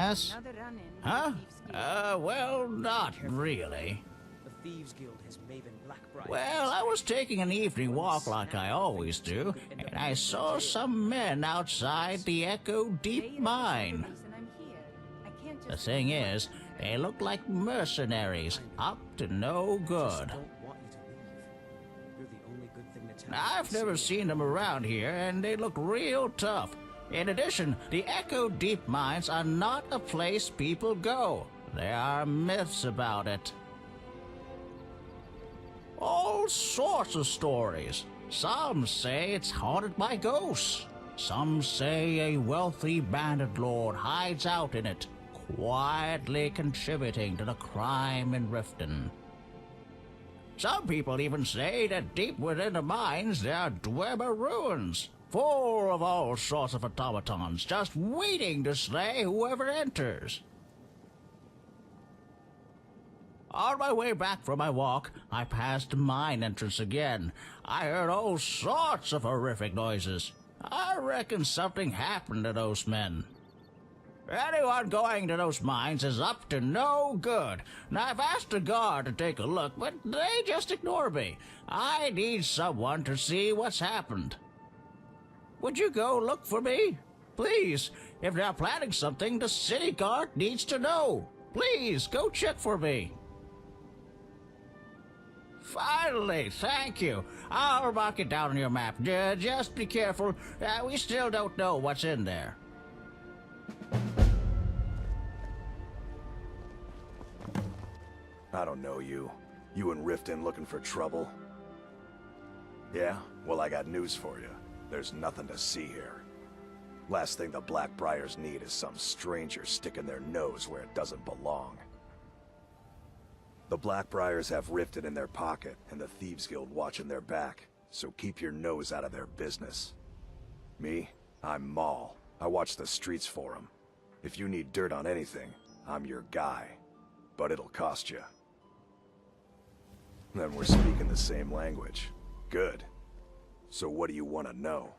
Yes? Huh? Well, not really. The Thieves Guild has Maven Blackbriar. Well, I was taking an evening walk like I always do, and I saw some men outside the Echo Deep Mine. The thing is, they look like mercenaries, up to no good. I've never seen them around here, and they look real tough. In addition, the Echo Deep Mines are not a place people go. There are myths about it. All sorts of stories. Some say it's haunted by ghosts. Some say a wealthy bandit lord hides out in it, quietly contributing to the crime in Riften. Some people even say that deep within the mines there are Dwemer ruins, full of all sorts of automatons, just waiting to slay whoever enters. On my way back from my walk, I passed the mine entrance again. I heard all sorts of horrific noises. I reckon something happened to those men. Anyone going to those mines is up to no good. Now, I've asked the guard to take a look, but they just ignore me. I need someone to see what's happened. Would you go look for me? Please, if they're planning something, the city guard needs to know. Please, go check for me. Finally, thank you. I'll mark it down on your map. Just be careful. We still don't know what's in there. I don't know you. You and Riften looking for trouble? Yeah? Well, I got news for you. There's nothing to see here. Last thing the Blackbriars need is some stranger sticking their nose where it doesn't belong. The Blackbriars have Riften in their pocket, and the Thieves Guild watching their back, so keep your nose out of their business. Me? I'm Maul. I watch the streets for them. If you need dirt on anything, I'm your guy. But it'll cost you. Then we're speaking the same language. Good. So what do you want to know?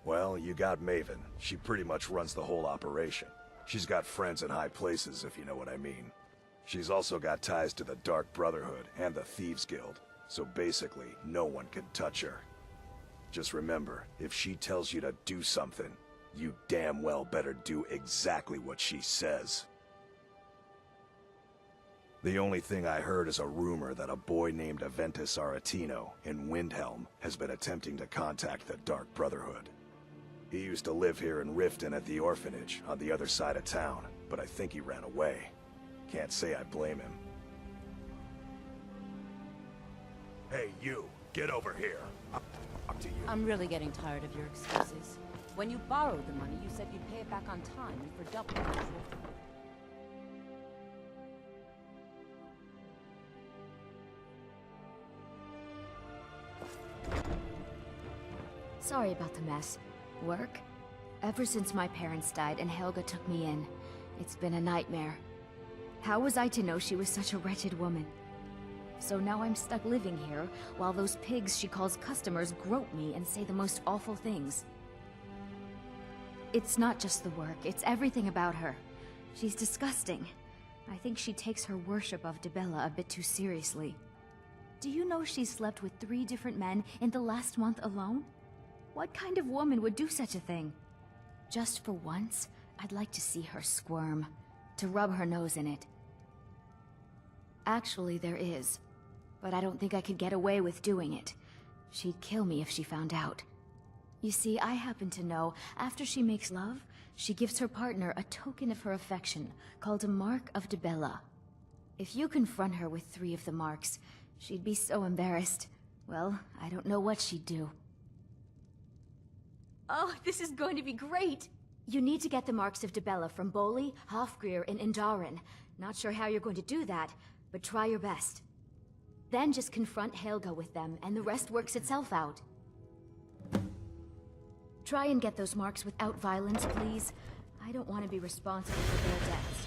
Well, you got Maven. She pretty much runs the whole operation. She's got friends in high places, if you know what I mean. She's also got ties to the Dark Brotherhood and the Thieves Guild, so basically, no one can touch her. Just remember, if she tells you to do something, you damn well better do exactly what she says. The only thing I heard is a rumor that a boy named Aventus Aretino in Windhelm has been attempting to contact the Dark Brotherhood. He used to live here in Riften at the orphanage on the other side of town, but I think he ran away. Can't say I blame him. Hey, you! Get over here! Up to you. I'm really getting tired of your excuses. When you borrowed the money, you said you'd pay it back on time and for double the usual. Sorry about the mess. Work? Ever since my parents died and Helga took me in, it's been a nightmare. How was I to know she was such a wretched woman? So now I'm stuck living here, while those pigs she calls customers grope me and say the most awful things. It's not just the work, it's everything about her. She's disgusting. I think she takes her worship of Dibella a bit too seriously. Do you know she's slept with 3 different men in the last month alone? What kind of woman would do such a thing? Just for once, I'd like to see her squirm, to rub her nose in it. Actually, there is, but I don't think I could get away with doing it. She'd kill me if she found out. You see, I happen to know, after she makes love, she gives her partner a token of her affection, called a Mark of Dibella. If you confront her with 3 of the marks, she'd be so embarrassed. Well, I don't know what she'd do. Oh, this is going to be great! You need to get the marks of Dibella from Boli, Hofgrir, and Indaren. Not sure how you're going to do that, but try your best. Then just confront Helga with them, and the rest works itself out. Try and get those marks without violence, please. I don't want to be responsible for their deaths.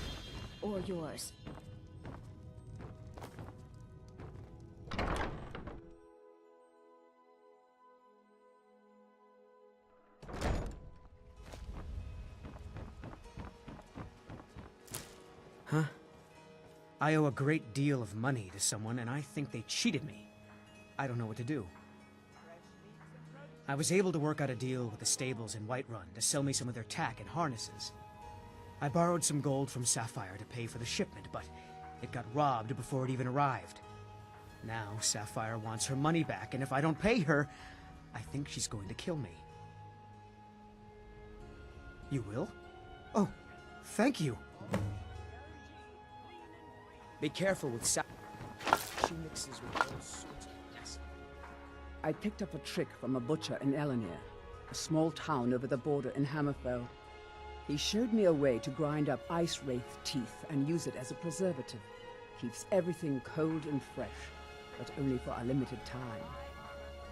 Or yours. I owe a great deal of money to someone, and I think they cheated me. I don't know what to do. I was able to work out a deal with the stables in Whiterun to sell me some of their tack and harnesses. I borrowed some gold from Sapphire to pay for the shipment, but it got robbed before it even arrived. Now Sapphire wants her money back, and if I don't pay her, I think she's going to kill me. You will? Oh, thank you. Be careful with She mixes with all sorts of mess. I picked up a trick from a butcher in Elenir, a small town over the border in Hammerfell. He showed me a way to grind up ice wraith teeth and use it as a preservative. Keeps everything cold and fresh, but only for a limited time.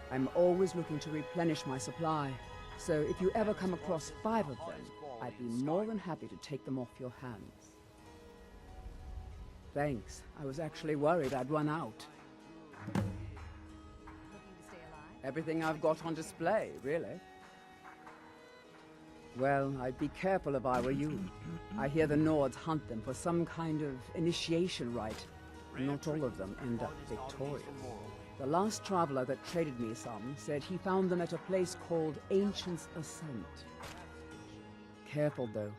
I'm always looking to replenish my supply, so if you ever come across 5 of them, I'd be more than happy to take them off your hands. Thanks. I was actually worried I'd run out. Everything I've got on display, really. Well, I'd be careful if I were you. I hear the Nords hunt them for some kind of initiation rite. Not all of them end up victorious. The last traveler that traded me some said he found them at a place called Ancient's Ascent. Careful, though.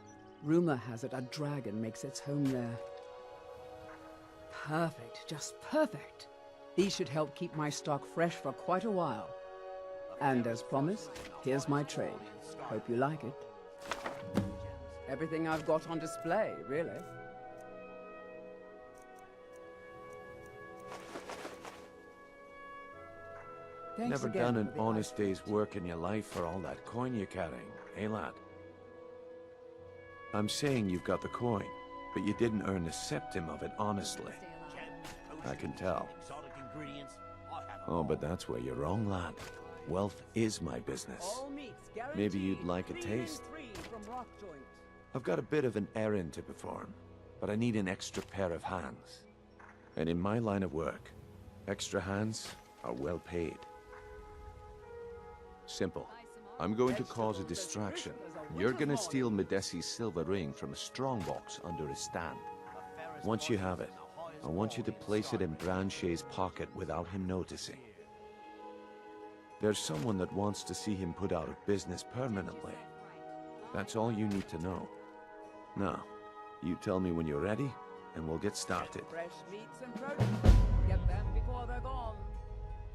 Rumor has it a dragon makes its home there. Perfect, just perfect. These should help keep my stock fresh for quite a while. And as promised, here's my trade. Hope you like it. Everything I've got on display, really. Thanks Never again done an for the honest outfit. day's work in your life for all that coin you're carrying, eh, lad? I'm saying you've got the coin, but you didn't earn a septim of it honestly. I can tell. Oh, but that's where you're wrong, lad. Wealth is my business. All meats Maybe you'd guaranteed, like a 3 taste. and 3 from Rock Joint. I've got a bit of an errand to perform, but I need an extra pair of hands. And in my line of work, extra hands are well paid. Simple. I'm going to cause a distraction. You're gonna steal Medesi's silver ring from a strongbox under his stand. Once you have it, I want you to place it in Branchay's pocket without him noticing. There's someone that wants to see him put out of business permanently. That's all you need to know. Now, you tell me when you're ready, and we'll get started. Fresh meats and produce. Get them before they're gone.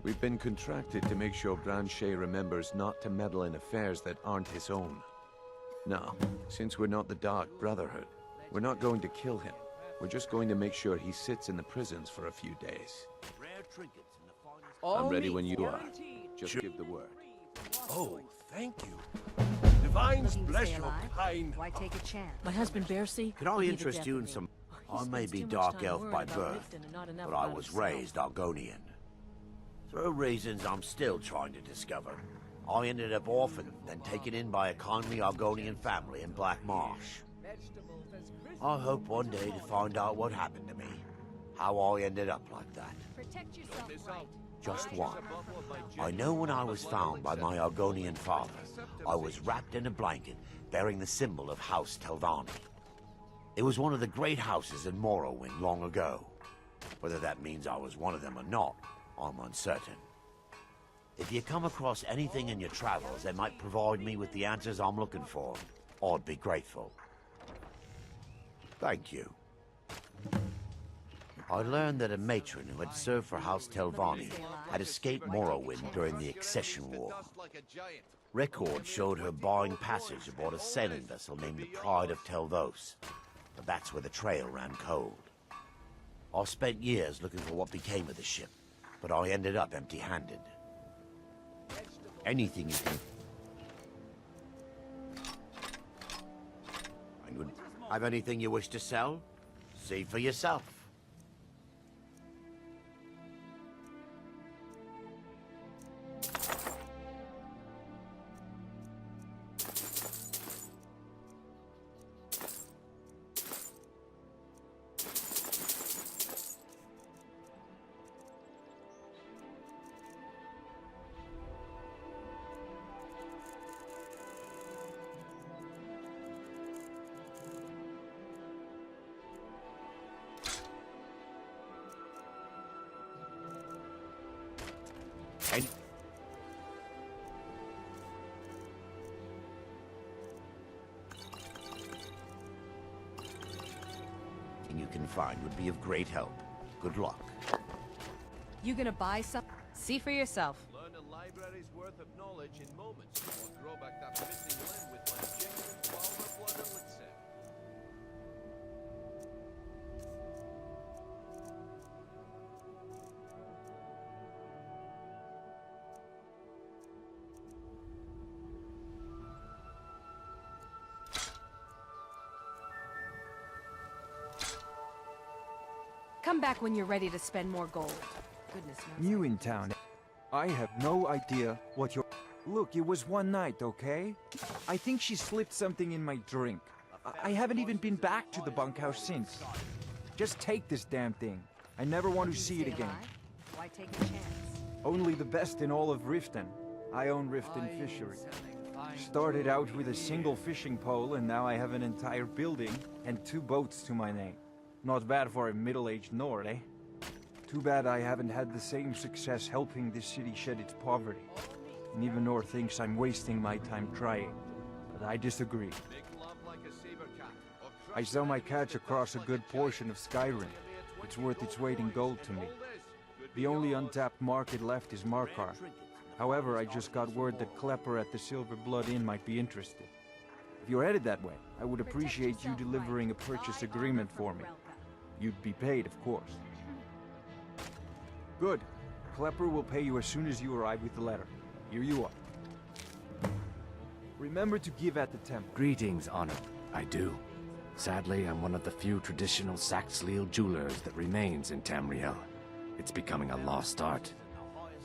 We've been contracted to make sure Branchay remembers not to meddle in affairs that aren't his own. Now, since we're not the Dark Brotherhood, we're not going to kill him. We're just going to make sure he sits in the prisons for a few days. All I'm ready when meats you are. guaranteed. Just give the word. Oh, thank you. Divines Looking to bless stay your alive? kind. Why take a chance? My husband Bercy. Could I interest you in some... I may be dark elf by birth, but I was raised Argonian. Through reasons I'm still trying to discover, I ended up orphaned, then taken in by a kindly Argonian family in Black Marsh. I hope one day to find out what happened to me, how I ended up like that. Protect yourself right. Just one. I know when I was found by my Argonian father, I was wrapped in a blanket bearing the symbol of House Telvanni. It was one of the great houses in Morrowind long ago. Whether that means I was one of them or not, I'm uncertain. If you come across anything in your travels that might provide me with the answers I'm looking for, I'd be grateful. Thank you. I learned that a matron who had served for House Telvanni had escaped Morrowind during the Accession War. Records showed her buying passage aboard a sailing vessel named the Pride of Telvos, but that's where the trail ran cold. I spent years looking for what became of the ship, but I ended up empty-handed. Anything you can... Have anything you wish to sell? See for yourself. And you can find would be of great help. Good luck. You gonna buy some? See for yourself. Learn a library's worth of knowledge in moments, or grow back that missing limb with my genuine flower blood elixir. Come back when you're ready to spend more gold. Goodness knows. New in town. I have no idea what you're... Look, it was one night, okay? I think she slipped something in my drink. I haven't even been back to the bunkhouse since. Just take this damn thing. I never want to see it again. Why take a chance? Only the best in all of Riften. I own Riften Fishery. Started out with a single fishing pole, and now I have an entire building and 2 boats to my name. Not bad for a middle-aged Nord, eh? Too bad I haven't had the same success helping this city shed its poverty. And even Nord thinks I'm wasting my time trying. But I disagree. I sell my catch across a good portion of Skyrim. It's worth its weight in gold to me. The only untapped market left is Markarth. However, I just got word that Klepper at the Silver Blood Inn might be interested. If you're headed that way, I would appreciate you delivering a purchase agreement for me. You'd be paid, of course. Good. Klepper will pay you as soon as you arrive with the letter. Here you are. Remember to give at the temple. Greetings, Honor. I do. Sadly, I'm one of the few traditional Saxhleel jewelers that remains in Tamriel. It's becoming a lost art.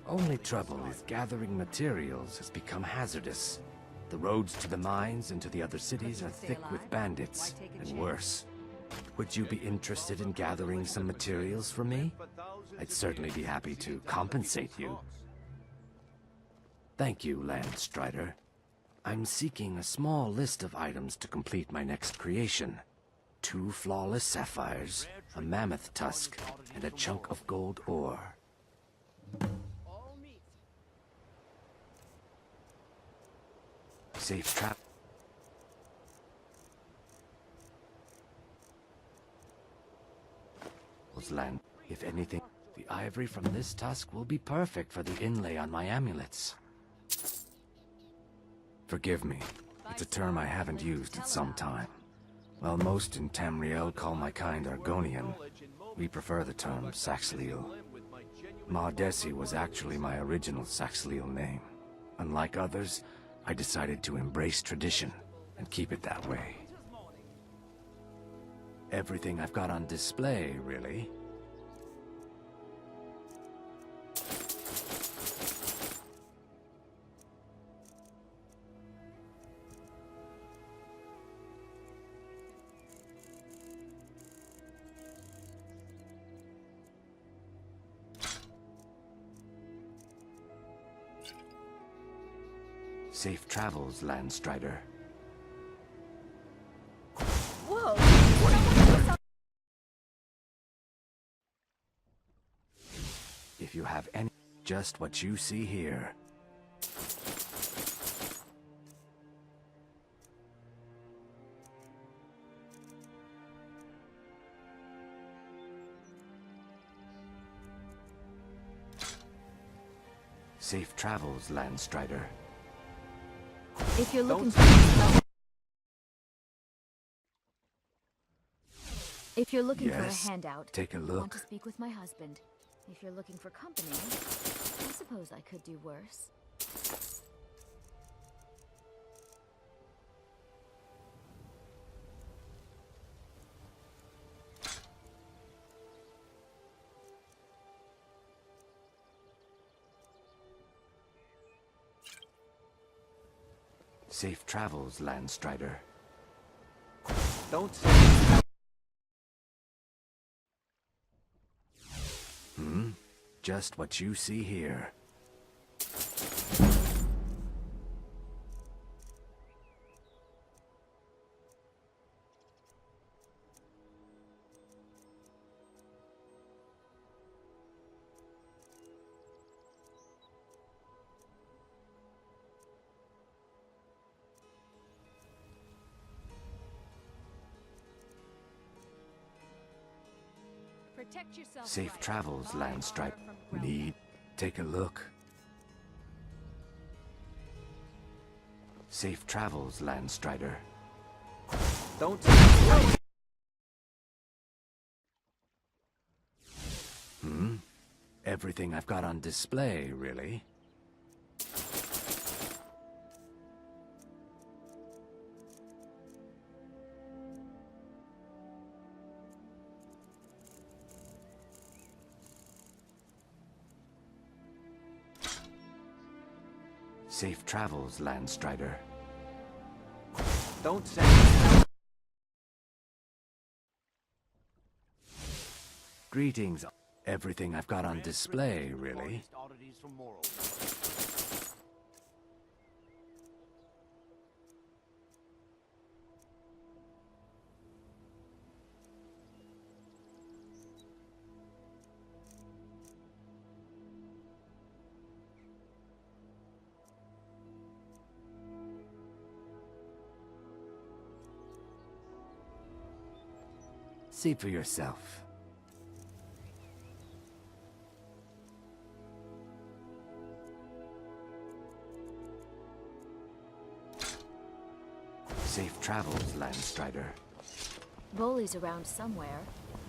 Only trouble is gathering materials has become hazardous. The roads to the mines and to the other cities are thick with bandits, and worse. Would you be interested in gathering some materials for me? I'd certainly be happy to compensate you. Thank you, Landstrider. I'm seeking a small list of items to complete my next creation. 2 flawless sapphires, a mammoth tusk, and a chunk of gold ore. Safe trap. Land. If anything, the ivory from this tusk will be perfect for the inlay on my amulets. Forgive me. It's a term I haven't used in some time. While most in Tamriel call my kind Argonian, we prefer the term Saxhleel. Maudesi was actually my original Saxhleel name. Unlike others, I decided to embrace tradition and keep it that way. Everything I've got on display, really. Safe travels, Landstrider. Whoa! If you have any, just what you see here. Safe travels, Landstrider. If you're looking for Yes, a handout, take a I look. want to speak with my husband. If you're looking for company, I suppose I could do worse. Safe travels, Landstrider. Don't say... Just what you see here. Protect yourself. Safe right. travels, I Landstripe. are from Need. Take a look. Safe travels, Landstrider. Don't... Everything I've got on display, really. Safe travels, Landstrider. Don't say... Greetings. Everything I've got on display, really. See for yourself. Safe travels, Landstrider. Bully's around somewhere,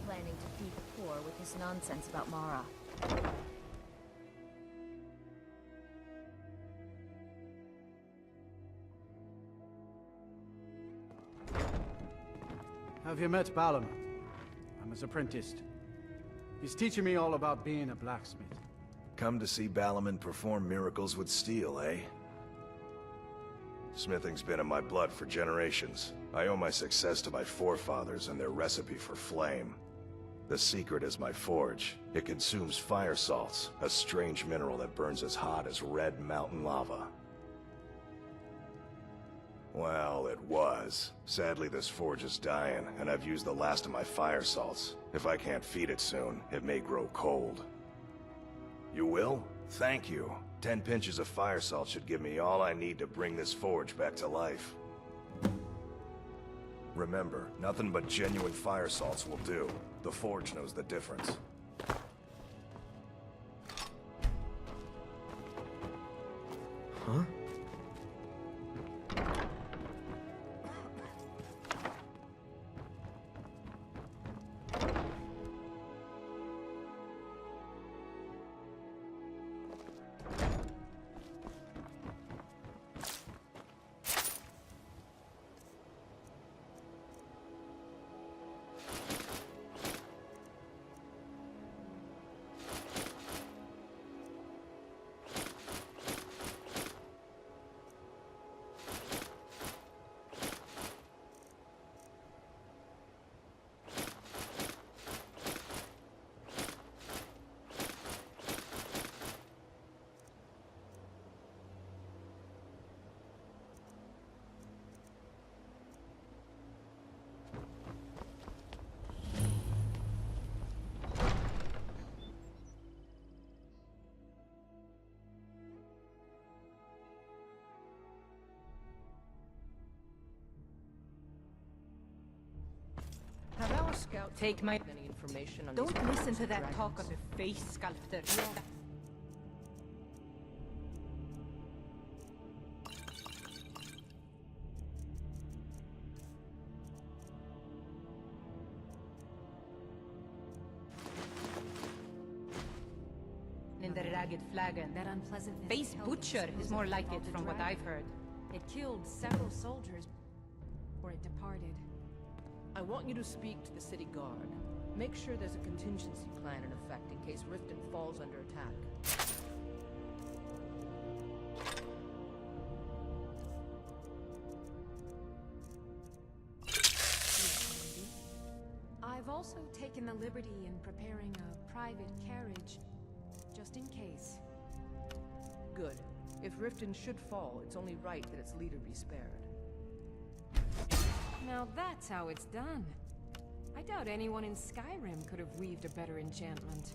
planning to feed the poor with his nonsense about Mara. Have you met Balaam? I'm his apprentice. He's teaching me all about being a blacksmith. Come to see Balaam perform miracles with steel, eh? Smithing's been in my blood for generations. I owe my success to my forefathers and their recipe for flame. The secret is my forge. It consumes fire salts, a strange mineral that burns as hot as red mountain lava. Well, it was. Sadly, this forge is dying, and I've used the last of my fire salts. If I can't feed it soon, it may grow cold. You will? Thank you. 10 pinches of fire salt should give me all I need to bring this forge back to life. Remember, nothing but genuine fire salts will do. The forge knows the difference. Huh? Have our scout take my any information on Don't these listen to that dragons? talk of a face sculptor. In the ragged flagon. That unpleasantness Face held butcher them is more like called it a from what dragon. I've heard. It killed several soldiers, or it departed. I want you to speak to the city guard. Make sure there's a contingency plan in effect in case Riften falls under attack. I've also taken the liberty in preparing a private carriage, just in case. Good. If Riften should fall, it's only right that its leader be spared. Now that's how it's done. I doubt anyone in Skyrim could have weaved a better enchantment.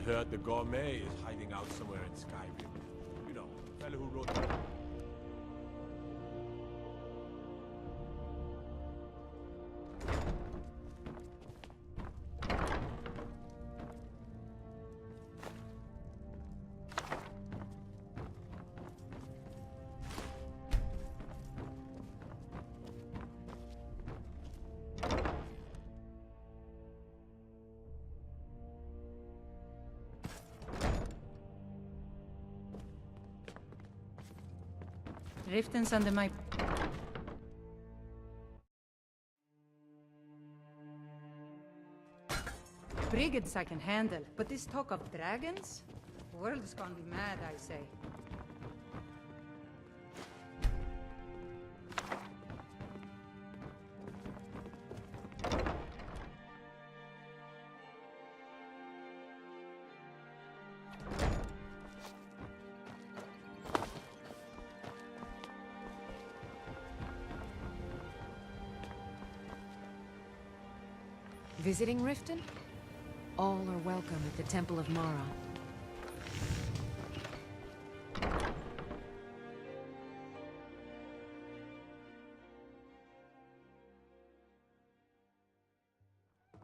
heard the gourmet is hiding out somewhere in Skyrim. You know, the fellow who wrote... Riften's under my... Brigands I can handle, but this talk of dragons? The world is gonna be mad, I say. Visiting Riften? All are welcome at the Temple of Mara.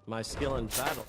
My skill in battle.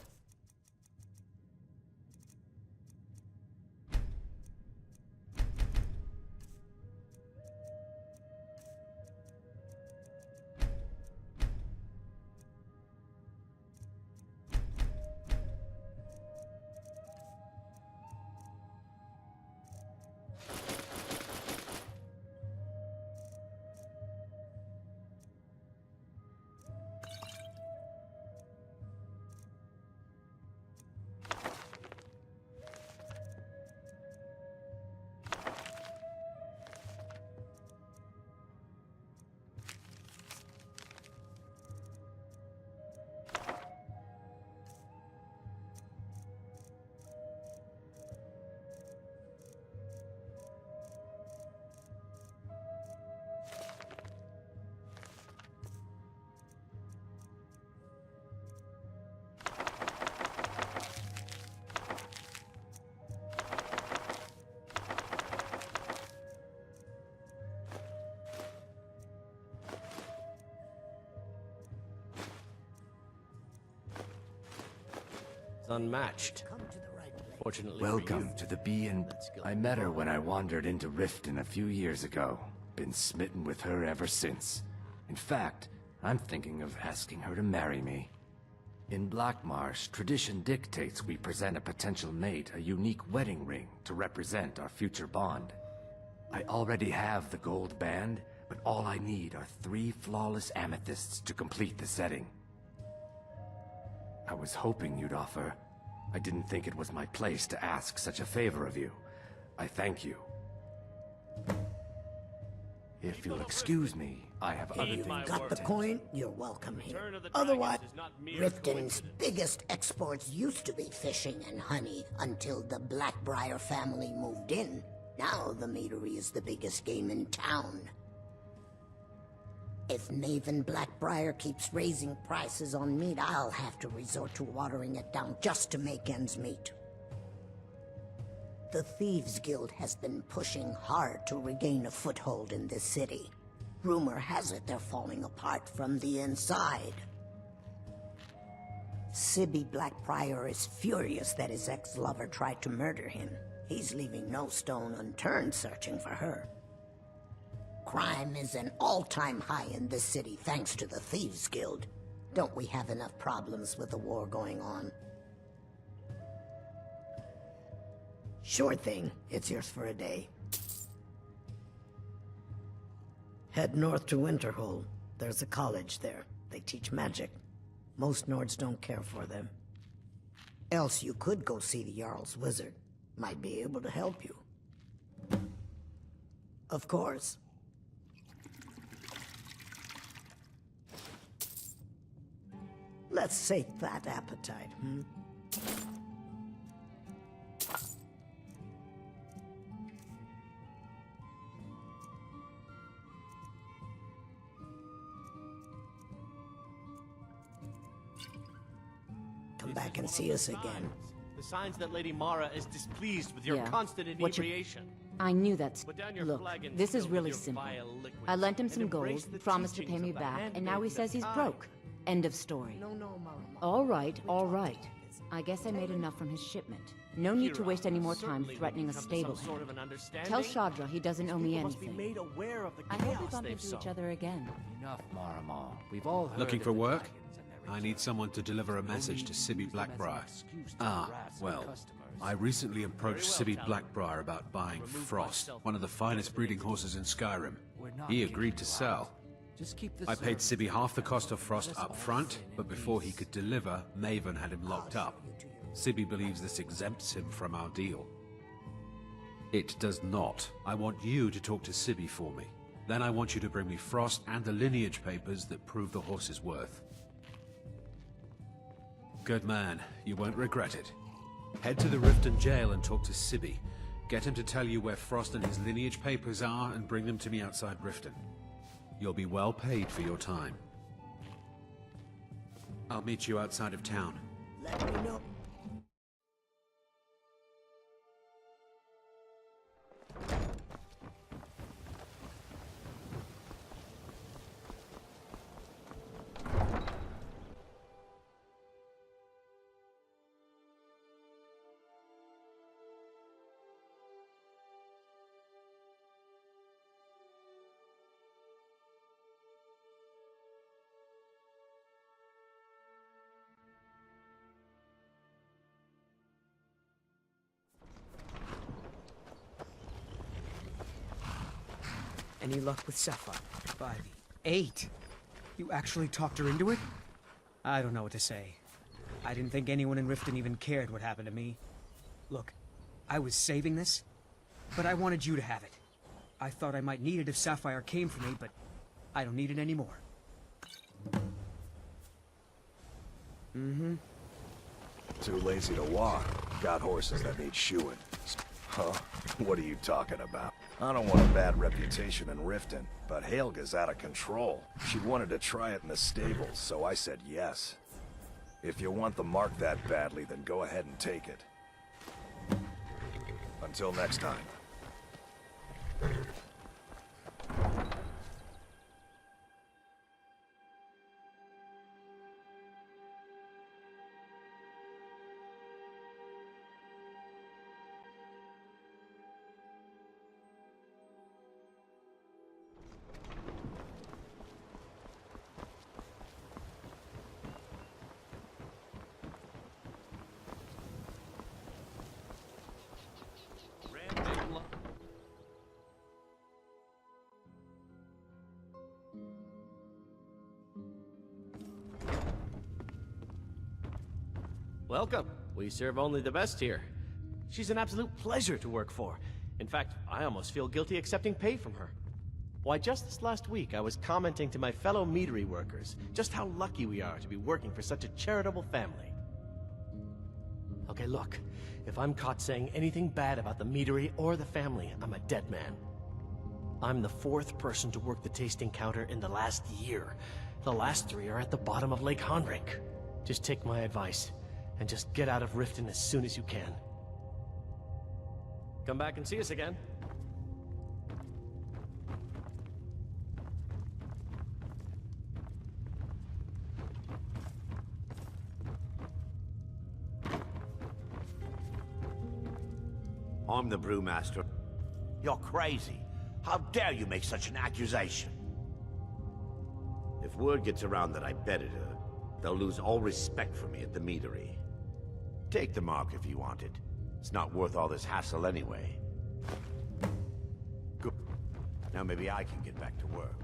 Unmatched. Fortunately, Welcome to the Bee and... I met her when I wandered into Riften a few years ago. Been smitten with her ever since. In fact, I'm thinking of asking her to marry me. In Blackmarsh, tradition dictates we present a potential mate a unique wedding ring to represent our future bond. I already have the gold band, but all I need are 3 flawless amethysts to complete the setting. I was hoping you'd offer. I didn't think it was my place to ask such a favor of you. I thank you. If you'll excuse me, I have other things. Got the point? You're welcome here. Otherwise, Riften's biggest exports used to be fishing and honey until the Blackbriar family moved in. Now the meadery is the biggest game in town. If Maven Blackbriar keeps raising prices on meat, I'll have to resort to watering it down just to make ends meet. The Thieves Guild has been pushing hard to regain a foothold in this city. Rumor has it they're falling apart from the inside. Sibby Blackbriar is furious that his ex-lover tried to murder him. He's leaving no stone unturned searching for her. Crime is an all-time high in this city thanks to the Thieves Guild. Don't we have enough problems with the war going on? Sure thing. It's yours for a day. Head north to Winterhold. There's a college there. They teach magic. Most Nords don't care for them. Else you could go see the Jarl's wizard. Might be able to help you. Of course. Let's sate that appetite, Come back and see us again. The signs that Lady Mara is displeased with your Yeah. constant What you- inebriation. I knew that's... Put down your Look, flag and this is fill with really your simple. vile liquids, I lent him and some embrace gold, the promised to pay teachings me of the back, and now he handmaids of says he's time. broke. End of story. No, Mama. All right, all right. I guess I made enough from his shipment. No need to Kira, waste any more time certainly threatening a we've come to stable some sort hand. of an understanding. Tell Shadra he doesn't owe me People must be anything. made aware of the I hope we chaos bump they've into sown. each other again. Enough, Maramar. We've all heard Looking of for the work? dragons and I need someone to deliver a message to Sibby Blackbriar. Ah, well, I recently approached Sibby Blackbriar about buying Frost, one of the finest breeding horses in Skyrim. He agreed to sell. Just keep I paid Sibby half the cost of Frost up front, but before he could deliver, Maven had him locked up. Sibby believes this exempts him from our deal. It does not. I want you to talk to Sibby for me. Then I want you to bring me Frost and the lineage papers that prove the horse's worth. Good man. You won't regret it. Head to the Riften jail and talk to Sibby. Get him to tell you where Frost and his lineage papers are and bring them to me outside Riften. You'll be well paid for your time. I'll meet you outside of town. Let me know. Any luck with Sapphire? 8. You actually talked her into it? I don't know what to say. I didn't think anyone in Riften even cared what happened to me. Look, I was saving this, but I wanted you to have it. I thought I might need it if Sapphire came for me, but I don't need it anymore. Too lazy to walk. Got horses that need shoeing. Huh? What are you talking about? I don't want a bad reputation in Riften, but Helga's out of control. She wanted to try it in the stables, so I said yes. If you want the mark that badly, then go ahead and take it. Until next time. Welcome. We serve only the best here. She's an absolute pleasure to work for. In fact, I almost feel guilty accepting pay from her. Why, just this last week, I was commenting to my fellow meadery workers just how lucky we are to be working for such a charitable family. Okay, look. If I'm caught saying anything bad about the meadery or the family, I'm a dead man. I'm the 4th person to work the tasting counter in the last year. The last 3 are at the bottom of Lake Honrink. Just take my advice, and just get out of Riften as soon as you can. Come back and see us again. I'm the brewmaster. You're crazy. How dare you make such an accusation? If word gets around that I betted her, they'll lose all respect for me at the meadery. Take the mark if you want it. It's not worth all this hassle anyway. Good. Now maybe I can get back to work.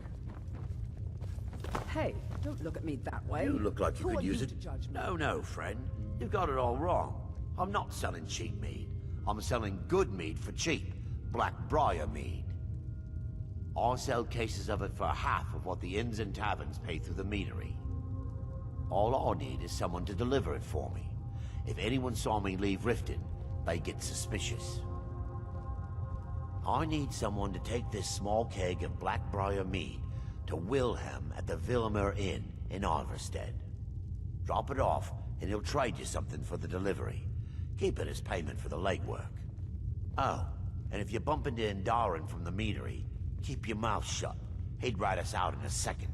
Hey, don't look at me that way. You look like you Who could are use you it. to judge me? No, friend. You've got it all wrong. I'm not selling cheap mead. I'm selling good mead for cheap. Blackbriar mead. I sell cases of it for half of what the inns and taverns pay through the meadery. All I need is someone to deliver it for me. If anyone saw me leave Riften, they get suspicious. I need someone to take this small keg of Blackbriar mead to Wilhelm at the Vilmer Inn in Alverstead. Drop it off, and he'll trade you something for the delivery. Keep it as payment for the legwork. Oh, and if you bump into Indarin from the meadery, keep your mouth shut. He'd write us out in a second.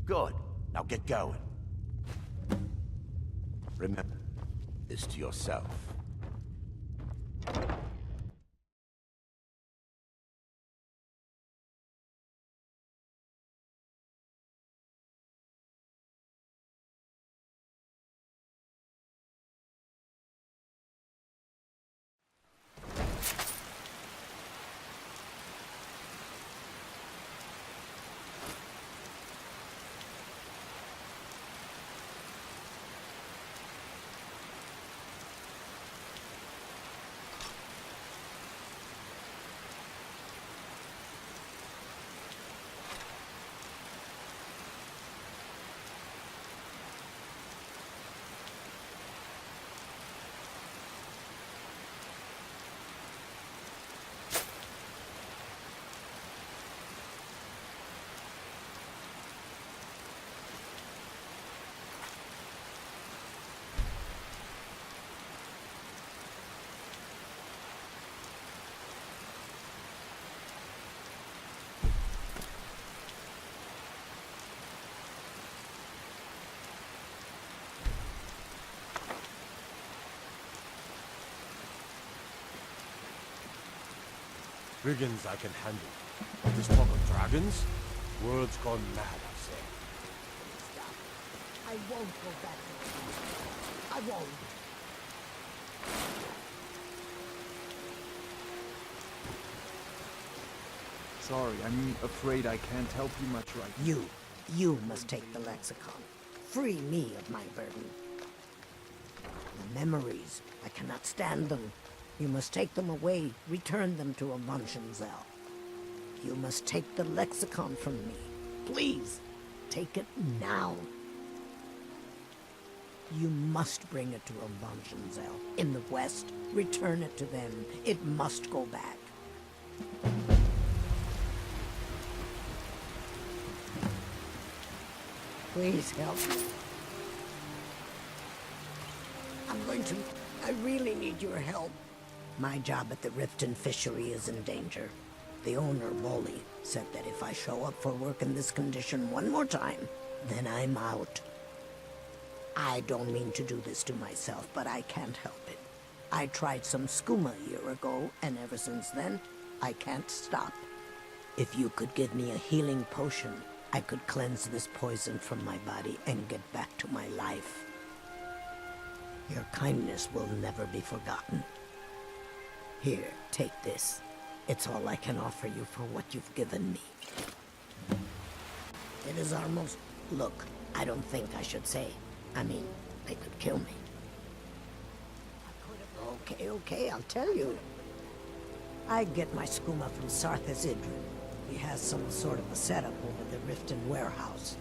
Good. Now get going. Remember this to yourself. Brigands I can handle. But this talk of dragons? World's gone mad, I say. Stop. I won't go back to the I won't. Sorry, I'm afraid I can't help you much right now. You must take the lexicon. Free me of my burden. The memories, I cannot stand them. You must take them away, return them to Avanshenzell. You must take the lexicon from me. Please, take it now. You must bring it to Avanshenzell. In the west, return it to them. It must go back. Please help me. I really need your help. My job at the Riften fishery is in danger. The owner, Molly, said that if I show up for work in this condition one more time, then I'm out. I don't mean to do this to myself, but I can't help it. I tried some skooma a year ago, and ever since then, I can't stop. If you could give me a healing potion, I could cleanse this poison from my body and get back to my life. Your kindness will never be forgotten. Here, take this. It's all I can offer you for what you've given me. It is our most... Look, I don't think I should say. I mean, they could kill me. Okay, I'll tell you. I get my skooma from Sarthas Idrin. He has some sort of a setup over the Riften warehouse.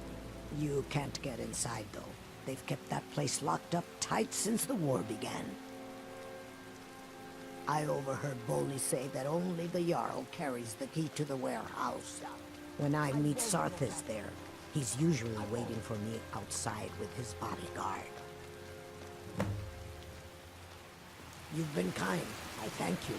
You can't get inside, though. They've kept that place locked up tight since the war began. I overheard Bolli say that only the Jarl carries the key to the warehouse. When I meet Sarthas there, he's usually waiting for me outside with his bodyguard. You've been kind. I thank you.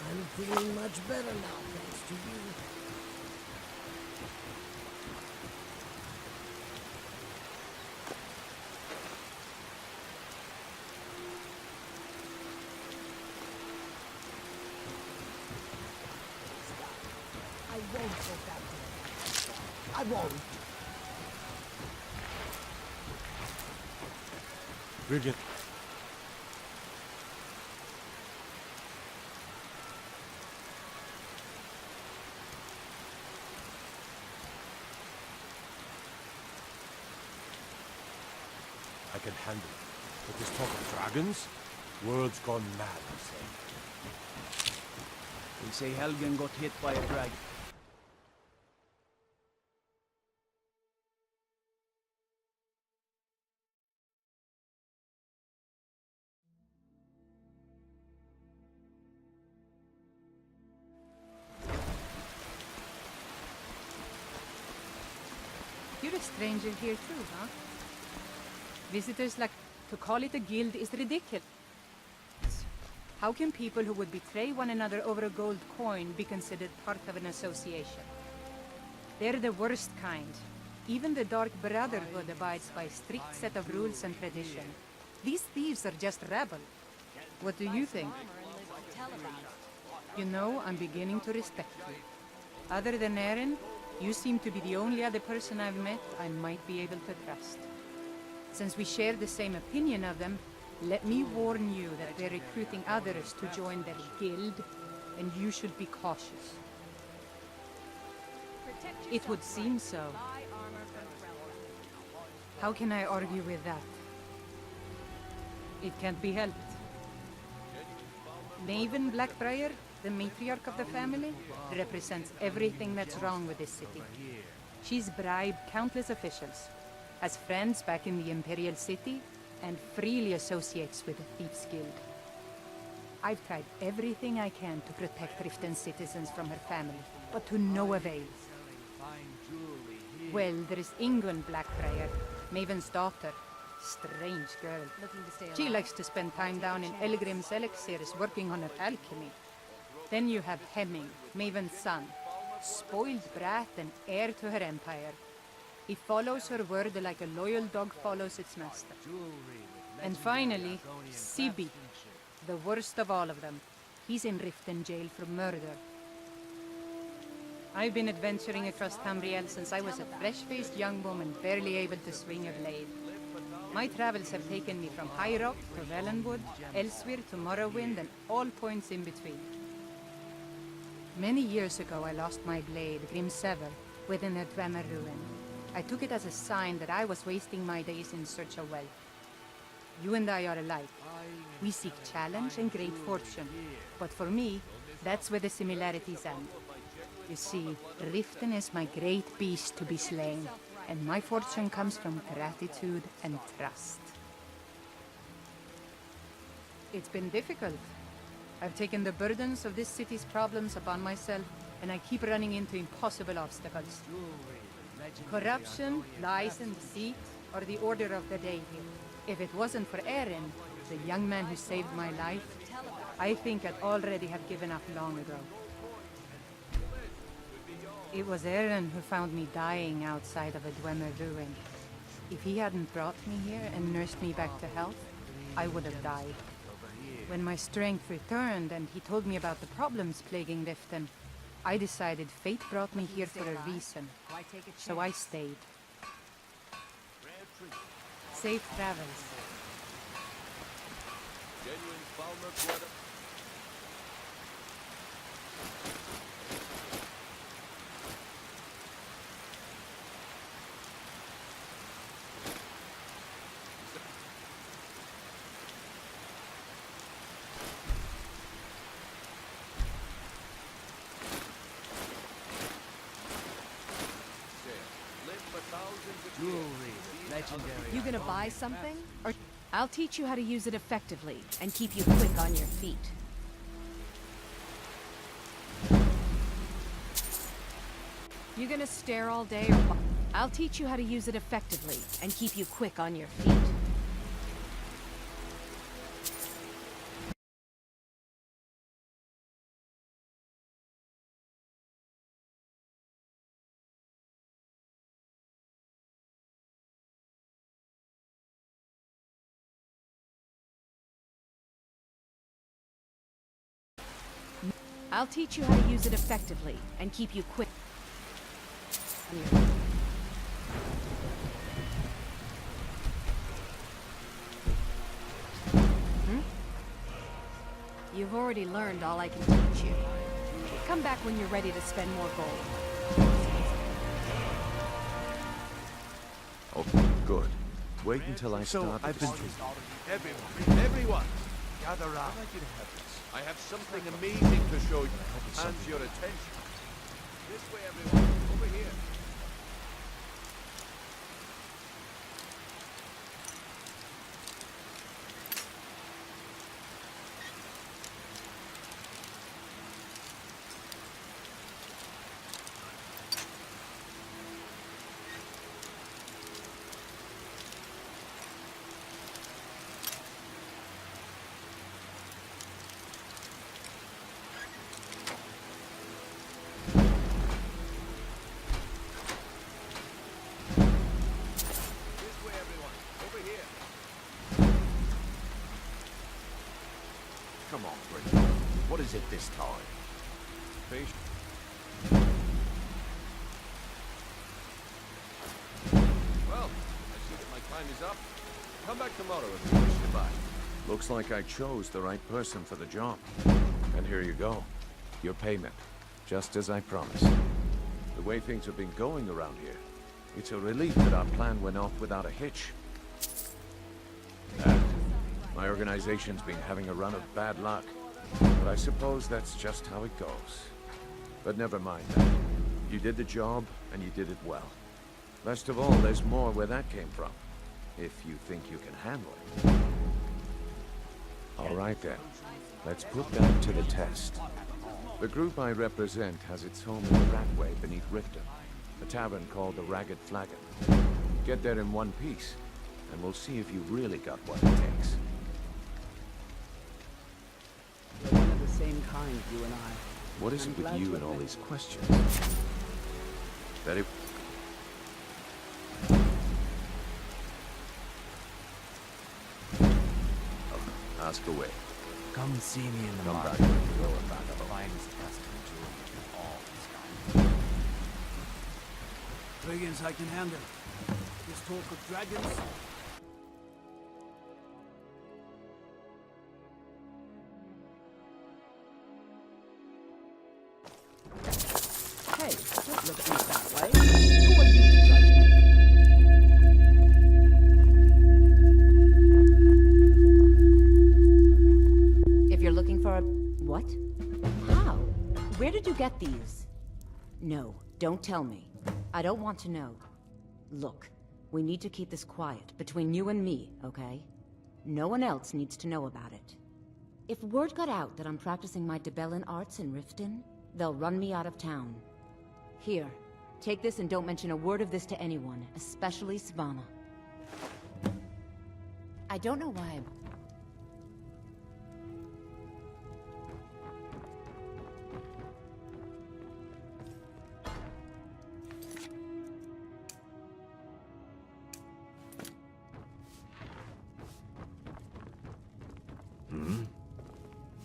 I'm feeling much better now, thanks to you. I won't go back to it. I won't. Bridget. I can handle it. But this talk of dragons? World's gone mad, I say. They say Helgen got hit by a dragon. stranger here too, huh? Visitors like to call it a guild is ridiculous. How can people who would betray one another over a gold coin be considered part of an association? They're the worst kind. Even the Dark Brotherhood abides by a strict set of rules and tradition. These thieves are just rabble. What do you think? You know, I'm beginning to respect you. Other than Eren, you seem to be the only other person I've met I might be able to trust. Since we share the same opinion of them, let me warn you that they're recruiting others to join their guild, and you should be cautious. It would seem so. How can I argue with that? It can't be helped. Maven Blackbriar, the matriarch of the family, represents everything that's wrong with this city. She's bribed countless officials, has friends back in the Imperial City, and freely associates with the Thieves' Guild. I've tried everything I can to protect Riften citizens from her family, but to no avail. Well, there is Ingun Blackbriar, Maven's daughter. Strange girl. She likes to spend time down in Elgrim's elixirs working on her alchemy. Then you have Hemming, Maven's son. Spoiled brat and heir to her empire. He follows her word like a loyal dog follows its master. And finally, Sibi, the worst of all of them. He's in Riften jail for murder. I've been adventuring across Tamriel since I was a fresh-faced young woman barely able to swing a blade. My travels have taken me from High Rock to Valenwood, elsewhere to Morrowind, and all points in between. Many years ago I lost my blade, Grimsever, within a Dwemer ruin. I took it as a sign that I was wasting my days in search of wealth. You and I are alike. We seek challenge and great fortune. But for me, that's where the similarities end. You see, Riften is my great beast to be slain, and my fortune comes from gratitude and trust. It's been difficult. I've taken the burdens of this city's problems upon myself, and I keep running into impossible obstacles. Corruption, lies, and deceit are the order of the day here. If it wasn't for Eren, the young man who saved my life, I think I'd already have given up long ago. It was Eren who found me dying outside of a Dwemer ruin. If he hadn't brought me here and nursed me back to health, I would have died. When my strength returned and he told me about the problems plaguing Riften, I decided fate brought me here for a reason, so I stayed. Safe travels. Genuine Falmer brother. You gonna buy something? Or I'll teach you how to use it effectively and keep you quick on your feet. You gonna stare all day or I'll teach you how to use it effectively and keep you quick on your feet. I'll teach you how to use it effectively and keep you quick. You've already learned all I can teach you. Come back when you're ready to spend more gold. Okay, good. Wait until I start. I've been Everyone, gather round. I'd like you to have this. I have something amazing to show you. And your attention. This way, everyone. Over here. Come on, Brito. What is it this time? Patient. Well, I see that my time is up. Come back tomorrow if you wish to buy. Looks like I chose the right person for the job. And here you go. Your payment. Just as I promised. The way things have been going around here, it's a relief that our plan went off without a hitch. My organization's been having a run of bad luck. But I suppose that's just how it goes. But never mind that. You did the job, and you did it well. Best of all, there's more where that came from. If you think you can handle it. All right then. Let's put that to the test. The group I represent has its home in the Ratway beneath Riften, a tavern called the Ragged Flagon. Get there in one piece, and we'll see if you've really got what it takes. We're one of the same kind, you and I. What is I'm it with glad you to and all admit these questions? That it... Ask away. Come see me in the Come market. back. The finest custom jewelry in all Skyrim. Brigands I can handle. This talk of dragons. Hey, don't look at me that way. Who are you to judge me? If you're looking for a... what? How? Where did you get these? No, don't tell me. I don't want to know. Look, we need to keep this quiet, between you and me, okay? No one else needs to know about it. If word got out that I'm practicing my Debellan arts in Riften, they'll run me out of town. Here, take this and don't mention a word of this to anyone, especially Svanna. I don't know why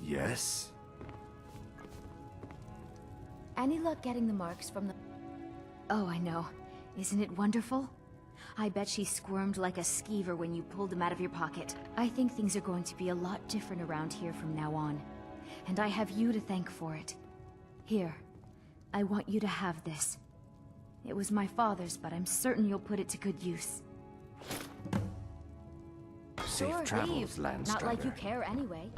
Yes? Any luck getting the marks from the... Oh, I know. Isn't it wonderful? I bet she squirmed like a skeever when you pulled them out of your pocket. I think things are going to be a lot different around here from now on. And I have you to thank for it. Here, I want you to have this. It was my father's, but I'm certain you'll put it to good use. Safe Sure, travels, leave. Landstrider. Not like you care anyway.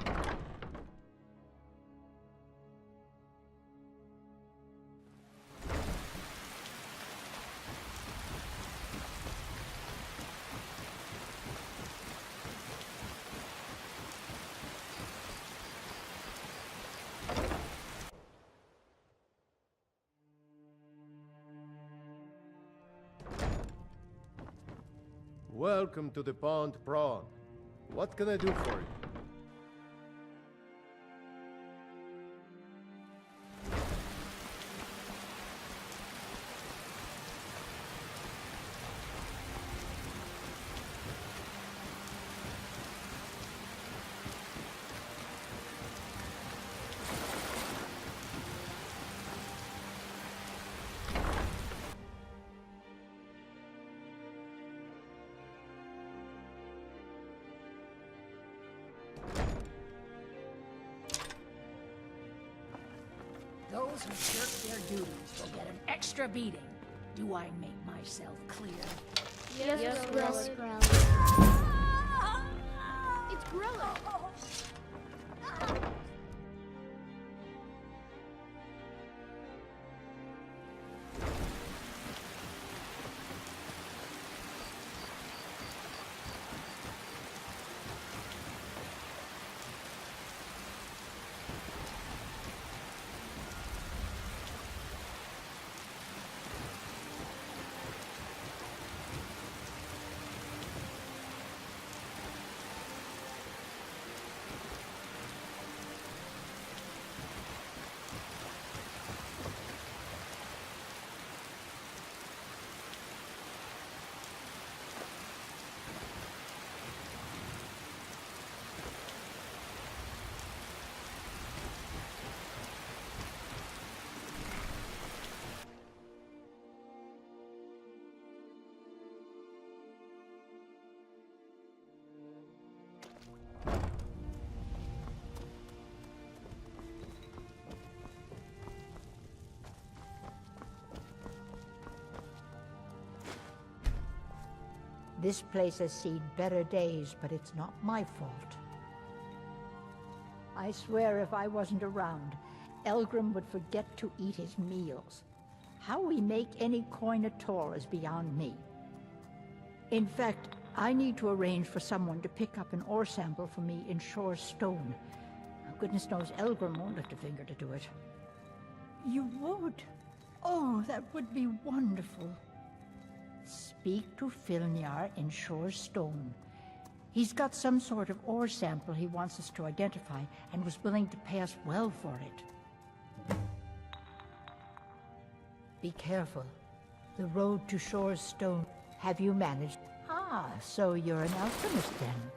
Welcome to the Pond Prawn. What can I do for you? Those who shirk their duties will get an extra beating. Do I make myself clear? Yes, Grella. It's Grella! This place has seen better days, but it's not my fault. I swear if I wasn't around, Elgrim would forget to eat his meals. How we make any coin at all is beyond me. In fact, I need to arrange for someone to pick up an ore sample for me in Shore's stone. Goodness knows Elgrim won't lift a finger to do it. You would? Oh, that would be wonderful. Speak to Filnyar in Shore's stone. He's got some sort of ore sample he wants us to identify and was willing to pay us well for it. Be careful. The road to Shore's stone. Have you managed? Ah, so you're an alchemist then.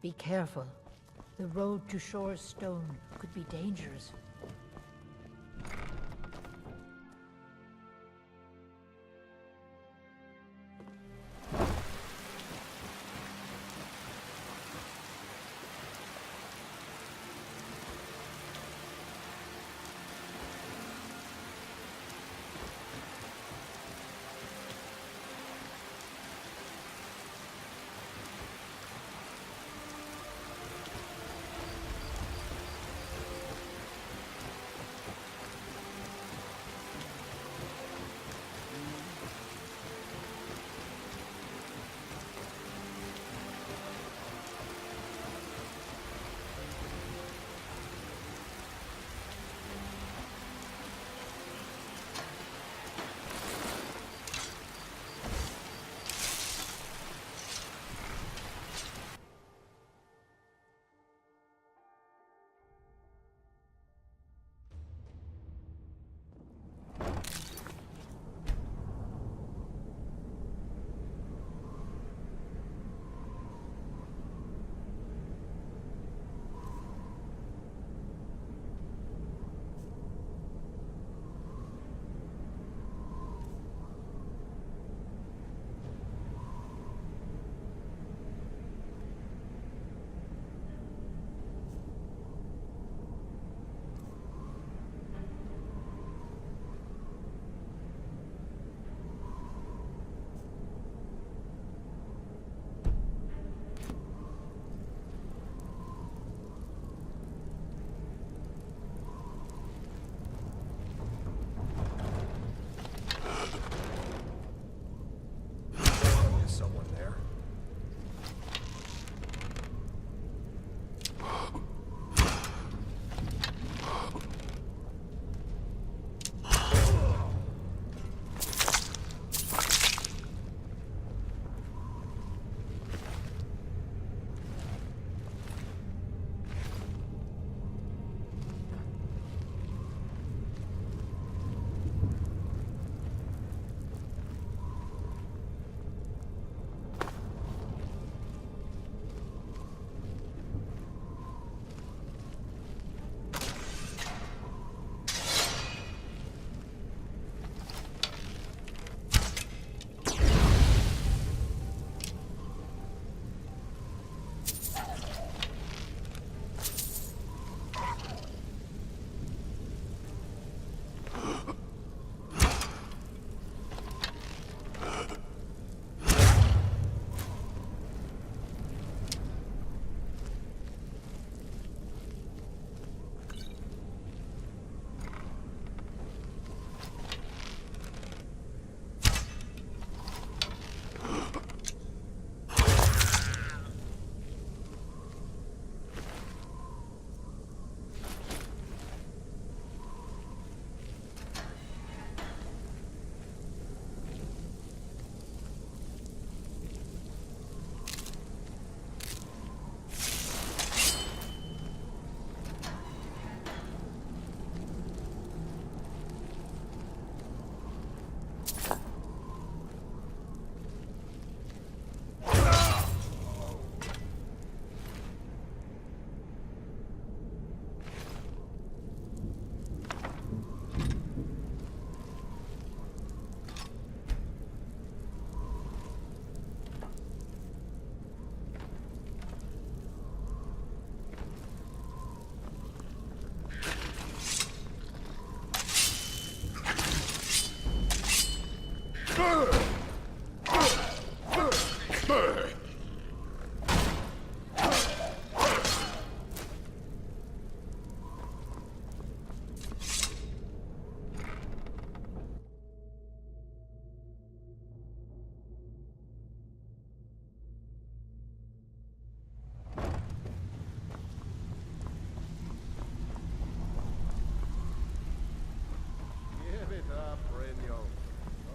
Be careful. The road to Shore's stone could be dangerous.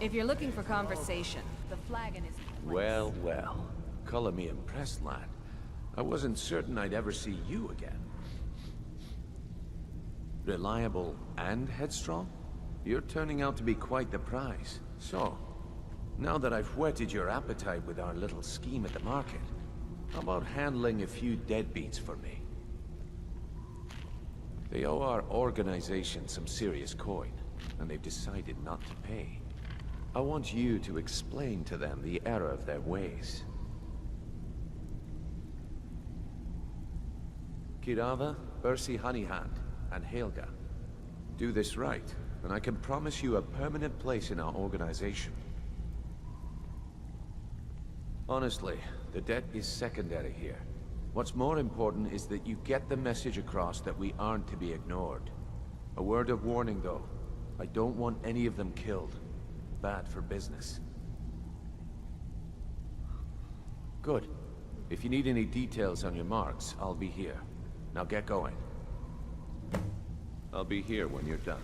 If you're looking for conversation, the flagon is... Well, well. Color me impressed, lad. I wasn't certain I'd ever see you again. Reliable and headstrong? You're turning out to be quite the prize. So, now that I've whetted your appetite with our little scheme at the market, how about handling a few deadbeats for me? They owe our organization some serious coin, and they've decided not to pay. I want you to explain to them the error of their ways. Kirava, Ursi Honeyhand, and Helga. Do this right, and I can promise you a permanent place in our organization. Honestly, the debt is secondary here. What's more important is that you get the message across that we aren't to be ignored. A word of warning, though. I don't want any of them killed. Bad for business. Good. If you need any details on your marks, I'll be here. Now get going. I'll be here when you're done.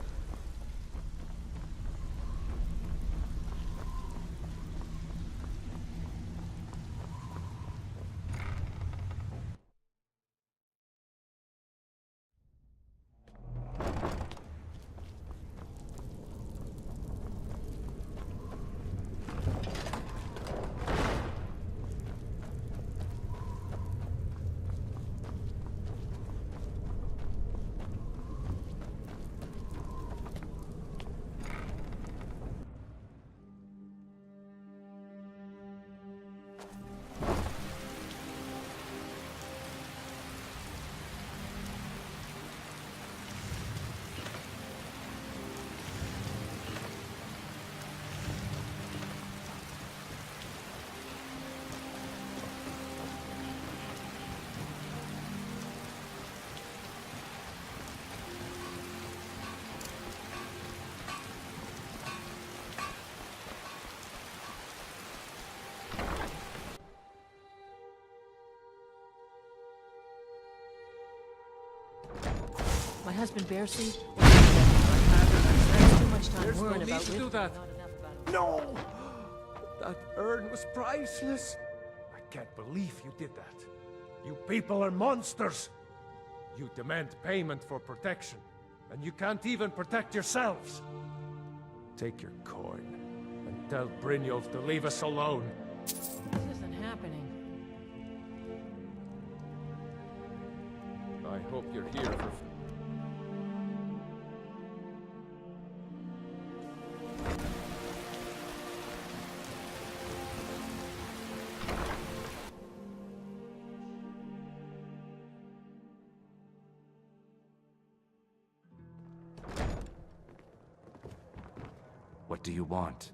My husband Bercy. Too much time There's no worrying need about to do that. No! That urn was priceless. I can't believe you did that. You people are monsters. You demand payment for protection, and you can't even protect yourselves. Take your coin, and tell Brynjolf to leave us alone. This isn't happening. I hope you're here for... What do you want?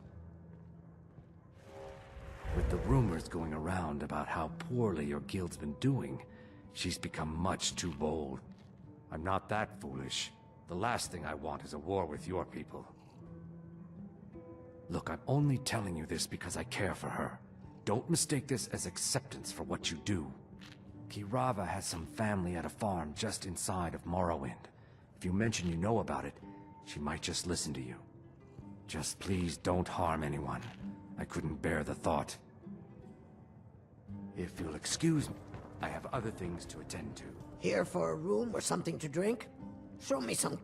With the rumors going around about how poorly your guild's been doing, she's become much too bold. I'm not that foolish. The last thing I want is a war with your people. Look, I'm only telling you this because I care for her. Don't mistake this as acceptance for what you do. Kirava has some family at a farm just inside of Morrowind. If you mention you know about it, she might just listen to you. Just please don't harm anyone. I couldn't bear the thought. If you'll excuse me, I have other things to attend to. Here for a room or something to drink? Show me some...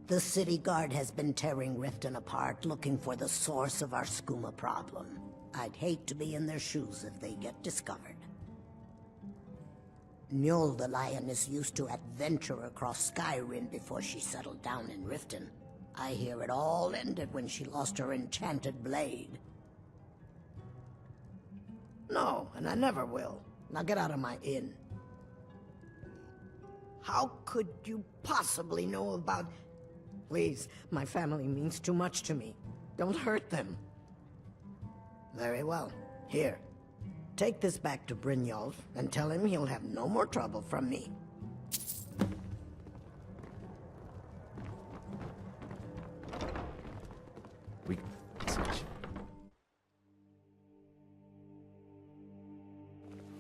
The city guard has been tearing Riften apart, looking for the source of our skooma problem. I'd hate to be in their shoes if they get discovered. Njol the lioness used to adventure across Skyrim before she settled down in Riften. I hear it all ended when she lost her enchanted blade. No, and I never will. Now get out of my inn. How could you possibly know about... Please, my family means too much to me. Don't hurt them. Very well. Here. Take this back to Brynjolf and tell him he'll have no more trouble from me.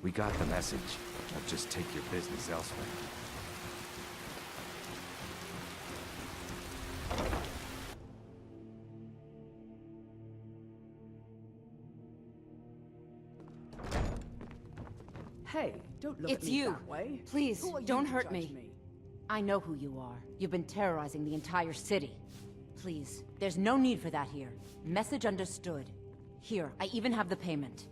We got the message. Now just take your business elsewhere. Hey, don't look It's at me you. that way. Please, Who are you don't to hurt judge me. I know who you are. You've been terrorizing the entire city. Please, there's no need for that here. Message understood. Here, I even have the payment.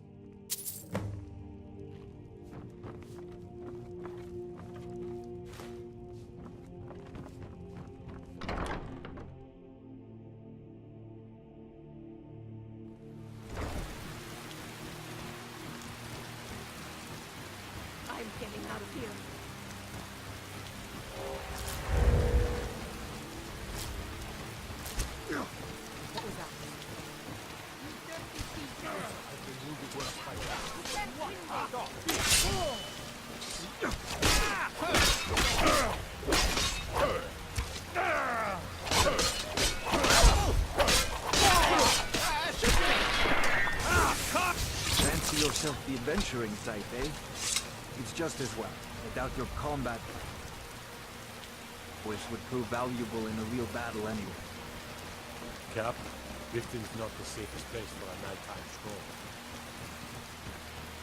I'm getting out of here. What was that? Fancy yourself the adventuring type, eh? It's just as well. I doubt your combat voice would prove valuable in a real battle anyway. Cap, Riften's not the safest place for a nighttime stroll.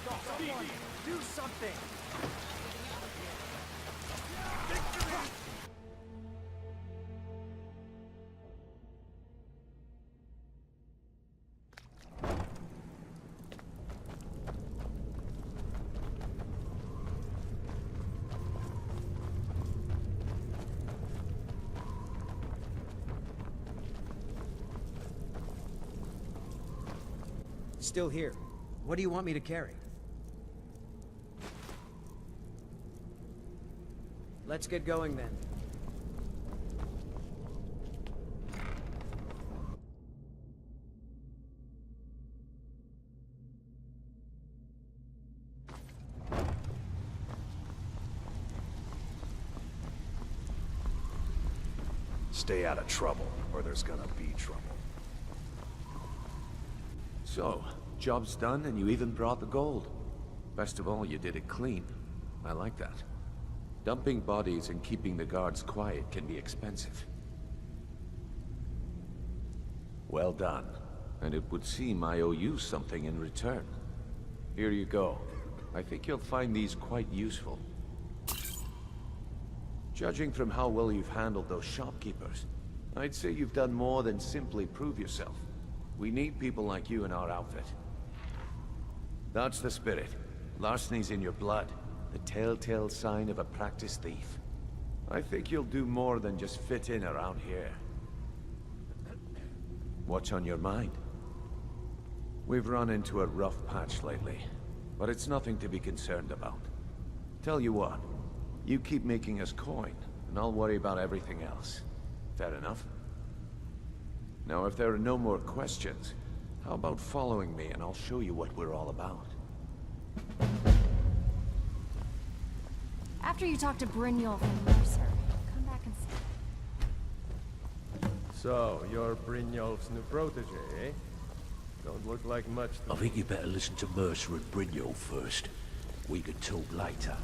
Someone, do something! Still here. What do you want me to carry? Let's get going then. Stay out of trouble, or there's gonna be trouble. So, job's done and you even brought the gold. Best of all, you did it clean. I like that. Dumping bodies and keeping the guards quiet can be expensive. Well done. And it would seem I owe you something in return. Here you go. I think you'll find these quite useful. Judging from how well you've handled those shopkeepers, I'd say you've done more than simply prove yourself. We need people like you in our outfit. That's the spirit. Larceny's in your blood. The telltale sign of a practiced thief. I think you'll do more than just fit in around here. What's on your mind? We've run into a rough patch lately, but it's nothing to be concerned about. Tell you what, you keep making us coin, and I'll worry about everything else. Fair enough? Now, if there are no more questions, how about following me and I'll show you what we're all about. After you talk to Brynjolf and Mercer, come back and see. So, you're Brynjolf's new protege, eh? Don't look like much to I think you better listen to Mercer and Brynjolf first. We can talk later.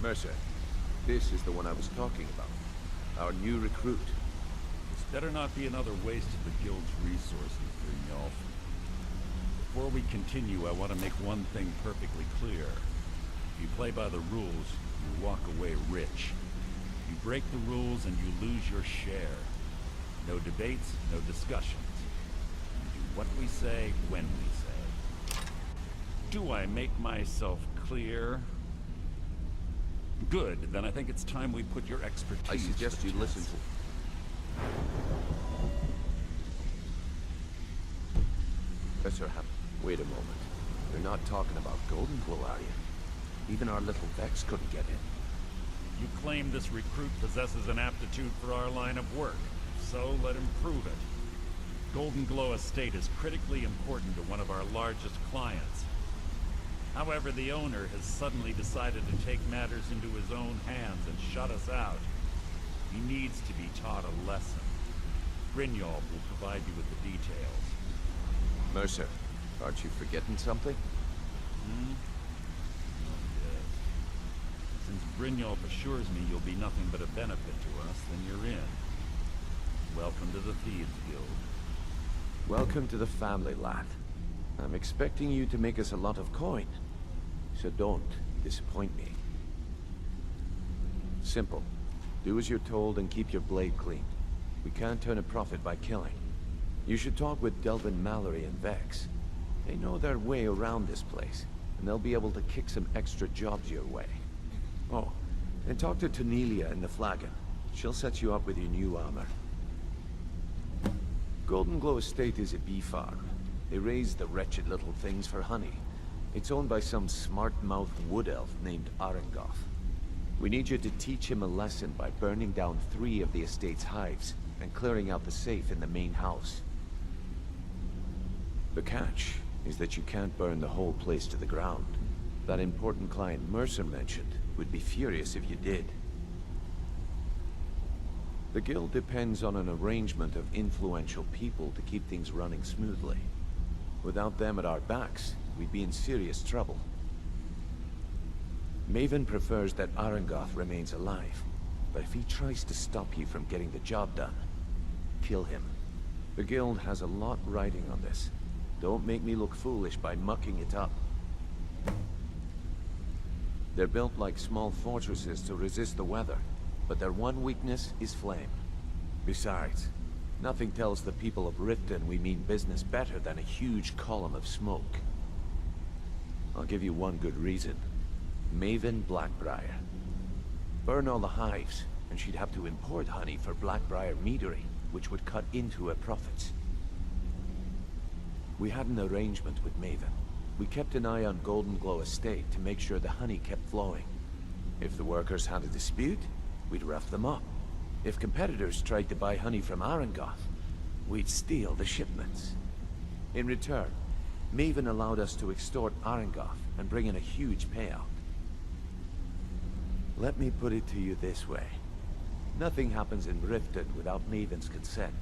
Mercer, this is the one I was talking about. Our new recruit. This better not be another waste of the guild's resources, Brynjolf. Before we continue, I want to make one thing perfectly clear. If you play by the rules, you walk away rich. You break the rules and you lose your share. No debates, no discussions. You do what we say, when we say. Do I make myself clear? Good, then I think it's time we put your expertise. I suggest you listen to... Professor Hammond, wait a moment. You're not talking about Goldenpool, are you? Even our little Vex couldn't get in. You claim this recruit possesses an aptitude for our line of work, so let him prove it. Golden Glow Estate is critically important to one of our largest clients. However, the owner has suddenly decided to take matters into his own hands and shut us out. He needs to be taught a lesson. Brynjolf will provide you with the details. Mercer, aren't you forgetting something? Hmm? Oh, yes. Since Brynjolf assures me you'll be nothing but a benefit to us, then you're in. Welcome to the Thieves Guild. Welcome to the family, lad. I'm expecting you to make us a lot of coin. So don't disappoint me. Simple. Do as you're told and keep your blade clean. We can't turn a profit by killing. You should talk with Delvin Mallory and Vex. They know their way around this place, and they'll be able to kick some extra jobs your way. Oh, and talk to Tanelia in the Flagon. She'll set you up with your new armor. Golden Glow Estate is a bee farm. They raise the wretched little things for honey. It's owned by some smart-mouthed wood elf named Arengoth. We need you to teach him a lesson by burning down 3 of the estate's hives and clearing out the safe in the main house. The catch is that you can't burn the whole place to the ground. That important client Mercer mentioned would be furious if you did. The guild depends on an arrangement of influential people to keep things running smoothly. Without them at our backs, we'd be in serious trouble. Maven prefers that Arengoth remains alive, but if he tries to stop you from getting the job done, kill him. The guild has a lot riding on this. Don't make me look foolish by mucking it up. They're built like small fortresses to resist the weather, but their one weakness is flame. Besides, nothing tells the people of Riften we mean business better than a huge column of smoke. I'll give you one good reason. Maven Blackbriar. Burn all the hives, and she'd have to import honey for Blackbriar meadery, which would cut into her profits. We had an arrangement with Maven. We kept an eye on Golden Glow Estate to make sure the honey kept flowing. If the workers had a dispute, we'd rough them up. If competitors tried to buy honey from Arengoth, we'd steal the shipments. In return, Maven allowed us to extort Arengoth and bring in a huge payout. Let me put it to you this way. Nothing happens in Riften without Maven's consent.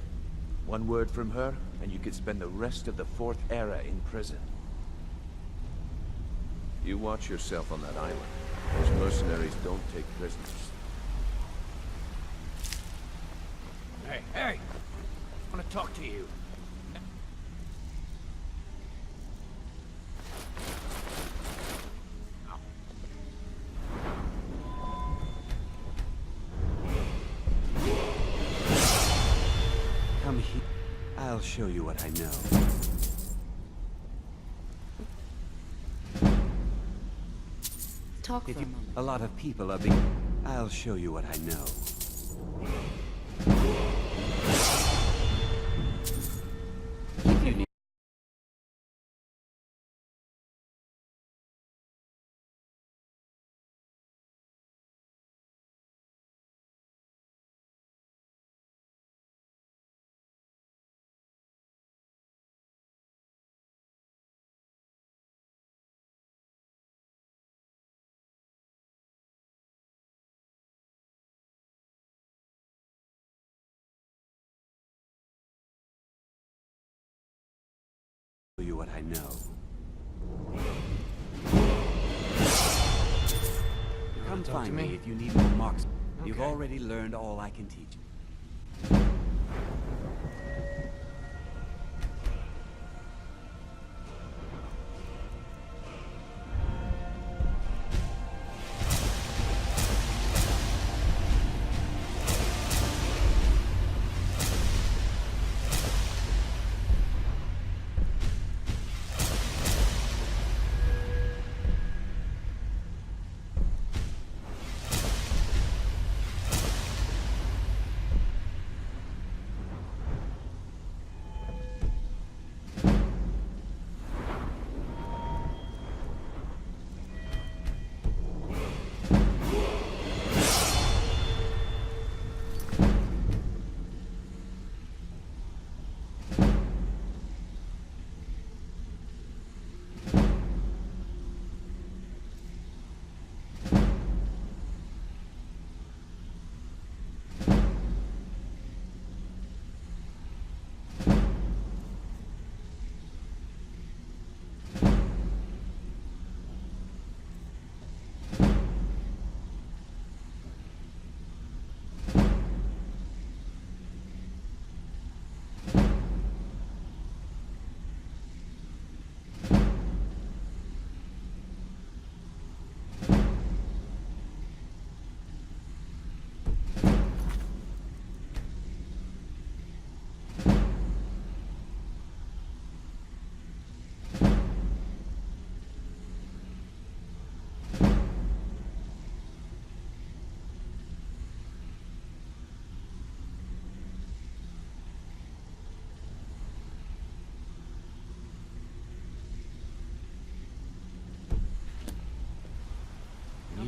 One word from her, and you could spend the rest of the 4th era in prison. You watch yourself on that island. Those mercenaries don't take prisoners. Hey, hey! I want to talk to you. Come here. I'll show you what I know. Talk for a moment. A lot of people are being... I'll show you what I know. You need... you what I know. Come find me if you need more marks. Okay. You've already learned all I can teach.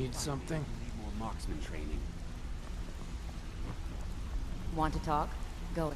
Need something? Need more marksman training. Want to talk? Go.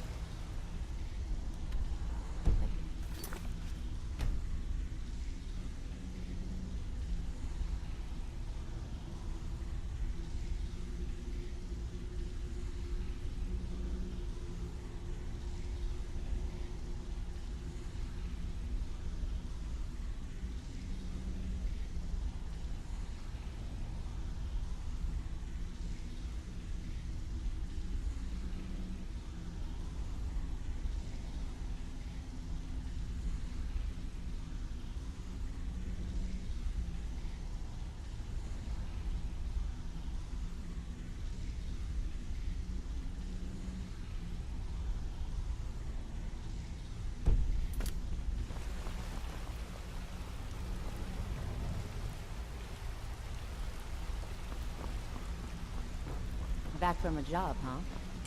Back from a job, huh?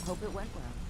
Hope it went well.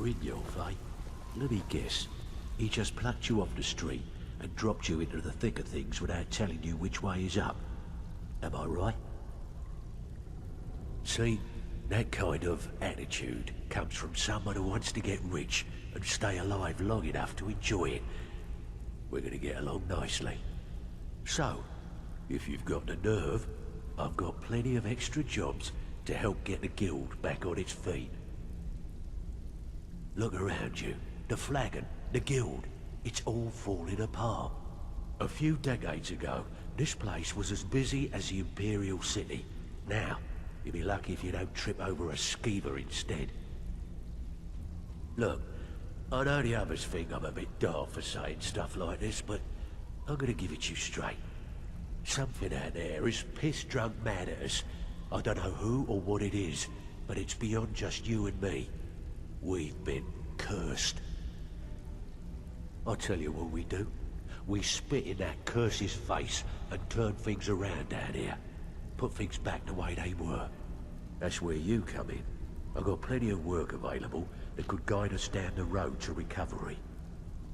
Brynjolf, eh? Let me guess. He just plucked you off the street and dropped you into the thick of things without telling you which way is up. Am I right? See, that kind of attitude comes from someone who wants to get rich and stay alive long enough to enjoy it. We're gonna get along nicely. So, if you've got the nerve, I've got plenty of extra jobs to help get the guild back on its feet. Look around you. The flagon, the guild, it's all falling apart. A few decades ago, this place was as busy as the Imperial City. Now, you'll be lucky if you don't trip over a skeever instead. Look, I know the others think I'm a bit daft for saying stuff like this, but I'm gonna give it you straight. Something out there is piss-drunk mad at us. I don't know who or what it is, but it's beyond just you and me. We've been cursed. I'll tell you what we do. We spit in that curse's face and turn things around down here. Put things back the way they were. That's where you come in. I've got plenty of work available that could guide us down the road to recovery.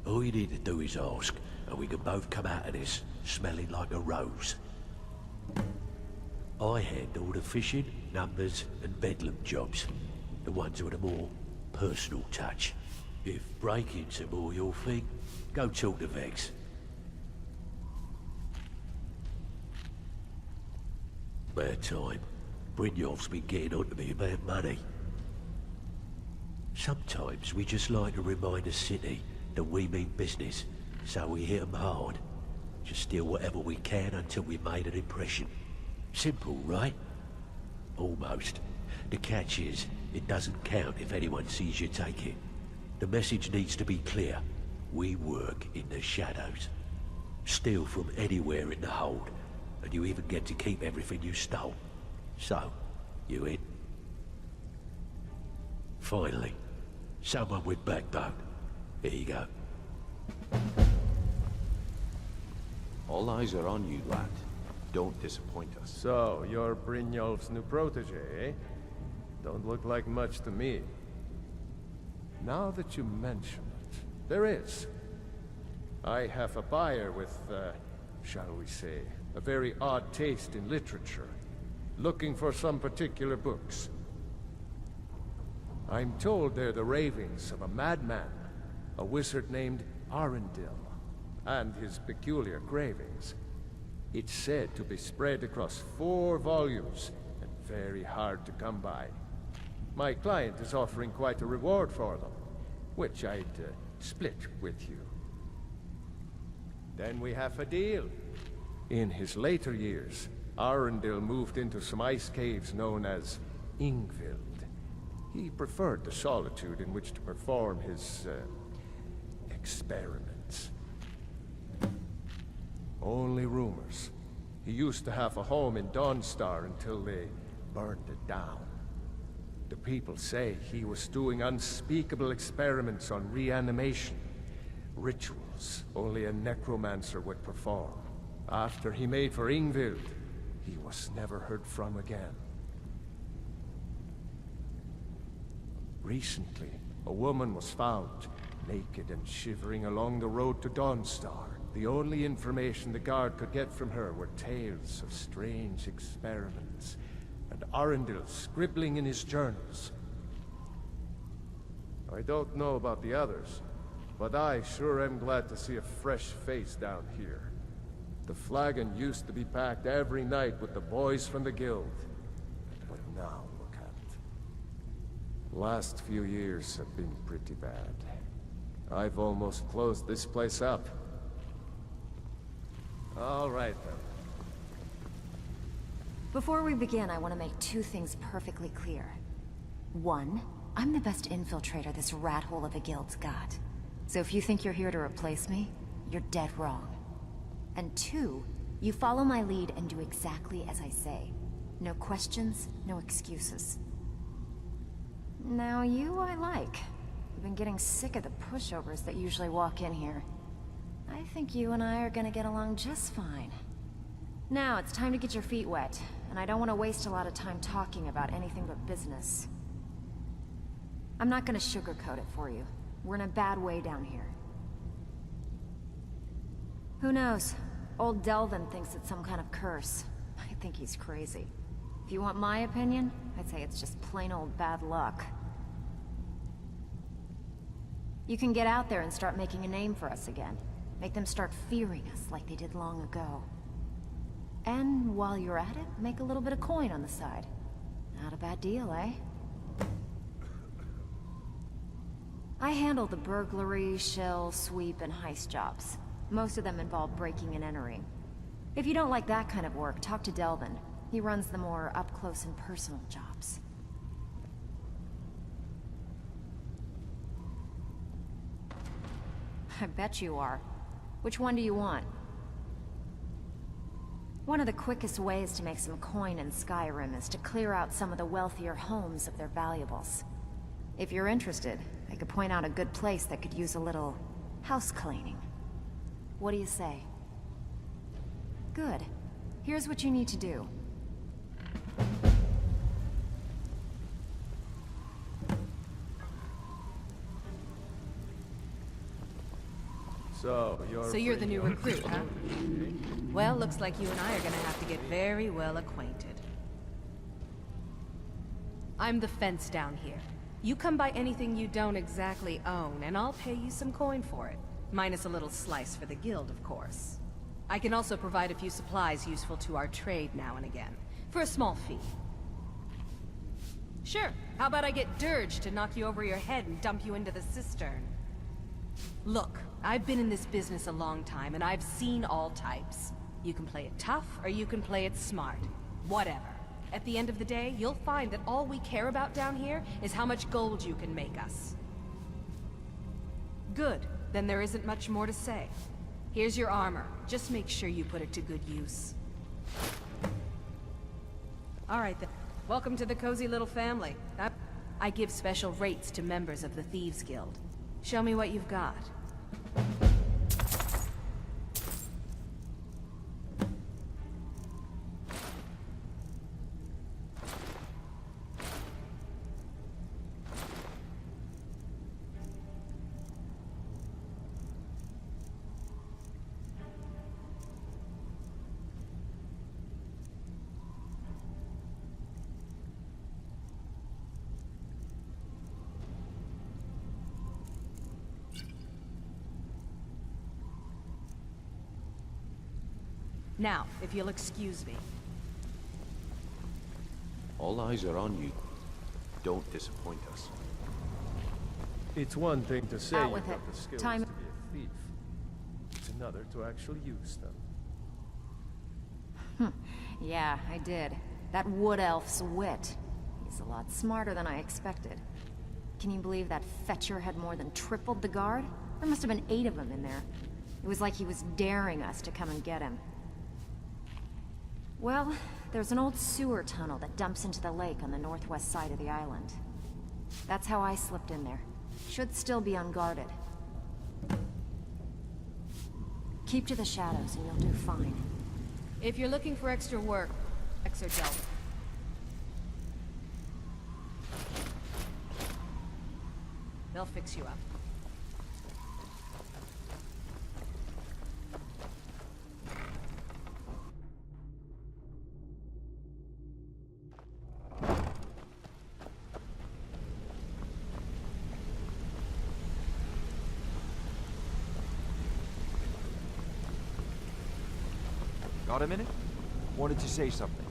All you need to do is ask, and we can both come out of this smelling like a rose. I handle the fishing, numbers, and bedlam jobs. The ones with a more personal touch. If breaking's a more your thing, go talk to Vex. Bad time. Brynjolf's been getting on to me about money. Sometimes we just like to remind the city that we mean business, so we hit 'em hard. Just steal whatever we can until we made an impression. Simple, right? Almost. The catch is, it doesn't count if anyone sees you take it. The message needs to be clear. We work in the shadows. Steal from anywhere in the hold, and you even get to keep everything you stole. So, you in? Finally, someone with backbone. Here you go. All eyes are on you, lad. Don't disappoint us. So, you're Brynjolf's new protege, eh? Don't look like much to me. Now that you mention it, there is. I have a buyer with, shall we say, a very odd taste in literature, looking for some particular books. I'm told they're the ravings of a madman, a wizard named Arundel, and his peculiar cravings. It's said to be spread across 4 volumes, and very hard to come by. My client is offering quite a reward for them, which I'd split with you. Then we have a deal. In his later years, Arundel moved into some ice caves known as Ingvild. He preferred the solitude in which to perform his, experiments. Only rumors. He used to have a home in Dawnstar until they burned it down. The people say he was doing unspeakable experiments on reanimation. Rituals only a necromancer would perform. After he made for Ingvild, he was never heard from again. Recently, a woman was found, naked and shivering along the road to Dawnstar. The only information the guard could get from her were tales of strange experiments, and Arundel scribbling in his journals. I don't know about the others, but I sure am glad to see a fresh face down here. The flagon used to be packed every night with the boys from the guild, but now look at it. Last few years have been pretty bad. I've almost closed this place up. All right, then. Before we begin, I want to make 2 things perfectly clear. 1, I'm the best infiltrator this rat hole of a guild's got. So if you think you're here to replace me, you're dead wrong. And 2, you follow my lead and do exactly as I say. No questions, no excuses. Now you I like. I've been getting sick of the pushovers that usually walk in here. I think you and I are gonna get along just fine. Now it's time to get your feet wet, and I don't want to waste a lot of time talking about anything but business. I'm not gonna sugarcoat it for you. We're in a bad way down here. Who knows? Old Delvin thinks it's some kind of curse. I think he's crazy. If you want my opinion, I'd say it's just plain old bad luck. You can get out there and start making a name for us again. Make them start fearing us like they did long ago. And while you're at it, make a little bit of coin on the side. Not a bad deal, eh? I handle the burglary, shell, sweep, and heist jobs. Most of them involve breaking and entering. If you don't like that kind of work, talk to Delvin. He runs the more up-close and personal jobs. I bet you are. Which one do you want? One of the quickest ways to make some coin in Skyrim is to clear out some of the wealthier homes of their valuables. If you're interested, I could point out a good place that could use a little house cleaning. What do you say? Good. Here's what you need to do. So you're the new recruit, huh? Well, looks like you and I are gonna have to get very well acquainted. I'm the fence down here. You come by anything you don't exactly own, and I'll pay you some coin for it. Minus a little slice for the guild, of course. I can also provide a few supplies useful to our trade now and again, for a small fee. Sure, how about I get Dirge to knock you over your head and dump you into the cistern? Look, I've been in this business a long time, and I've seen all types. You can play it tough, or you can play it smart. Whatever. At the end of the day, you'll find that all we care about down here is how much gold you can make us. Good. Then there isn't much more to say. Here's your armor. Just make sure you put it to good use. All right then. Welcome to the cozy little family. I give special rates to members of the Thieves Guild. Show me what you've got. Now, if you'll excuse me. All eyes are on you. Don't disappoint us. It's one thing to say Out you've with got it. the skills Time. to be a thief. It's another to actually use them. Yeah, I did. That wood elf's wit. He's a lot smarter than I expected. Can you believe that fetcher had more than tripled the guard? There must have been 8 of them in there. It was like he was daring us to come and get him. Well, there's an old sewer tunnel that dumps into the lake on the northwest side of the island. That's how I slipped in there. Should still be unguarded. Keep to the shadows and you'll do fine. If you're looking for extra work, extra Delvin. They'll fix you up. Got a minute? Wanted to say something.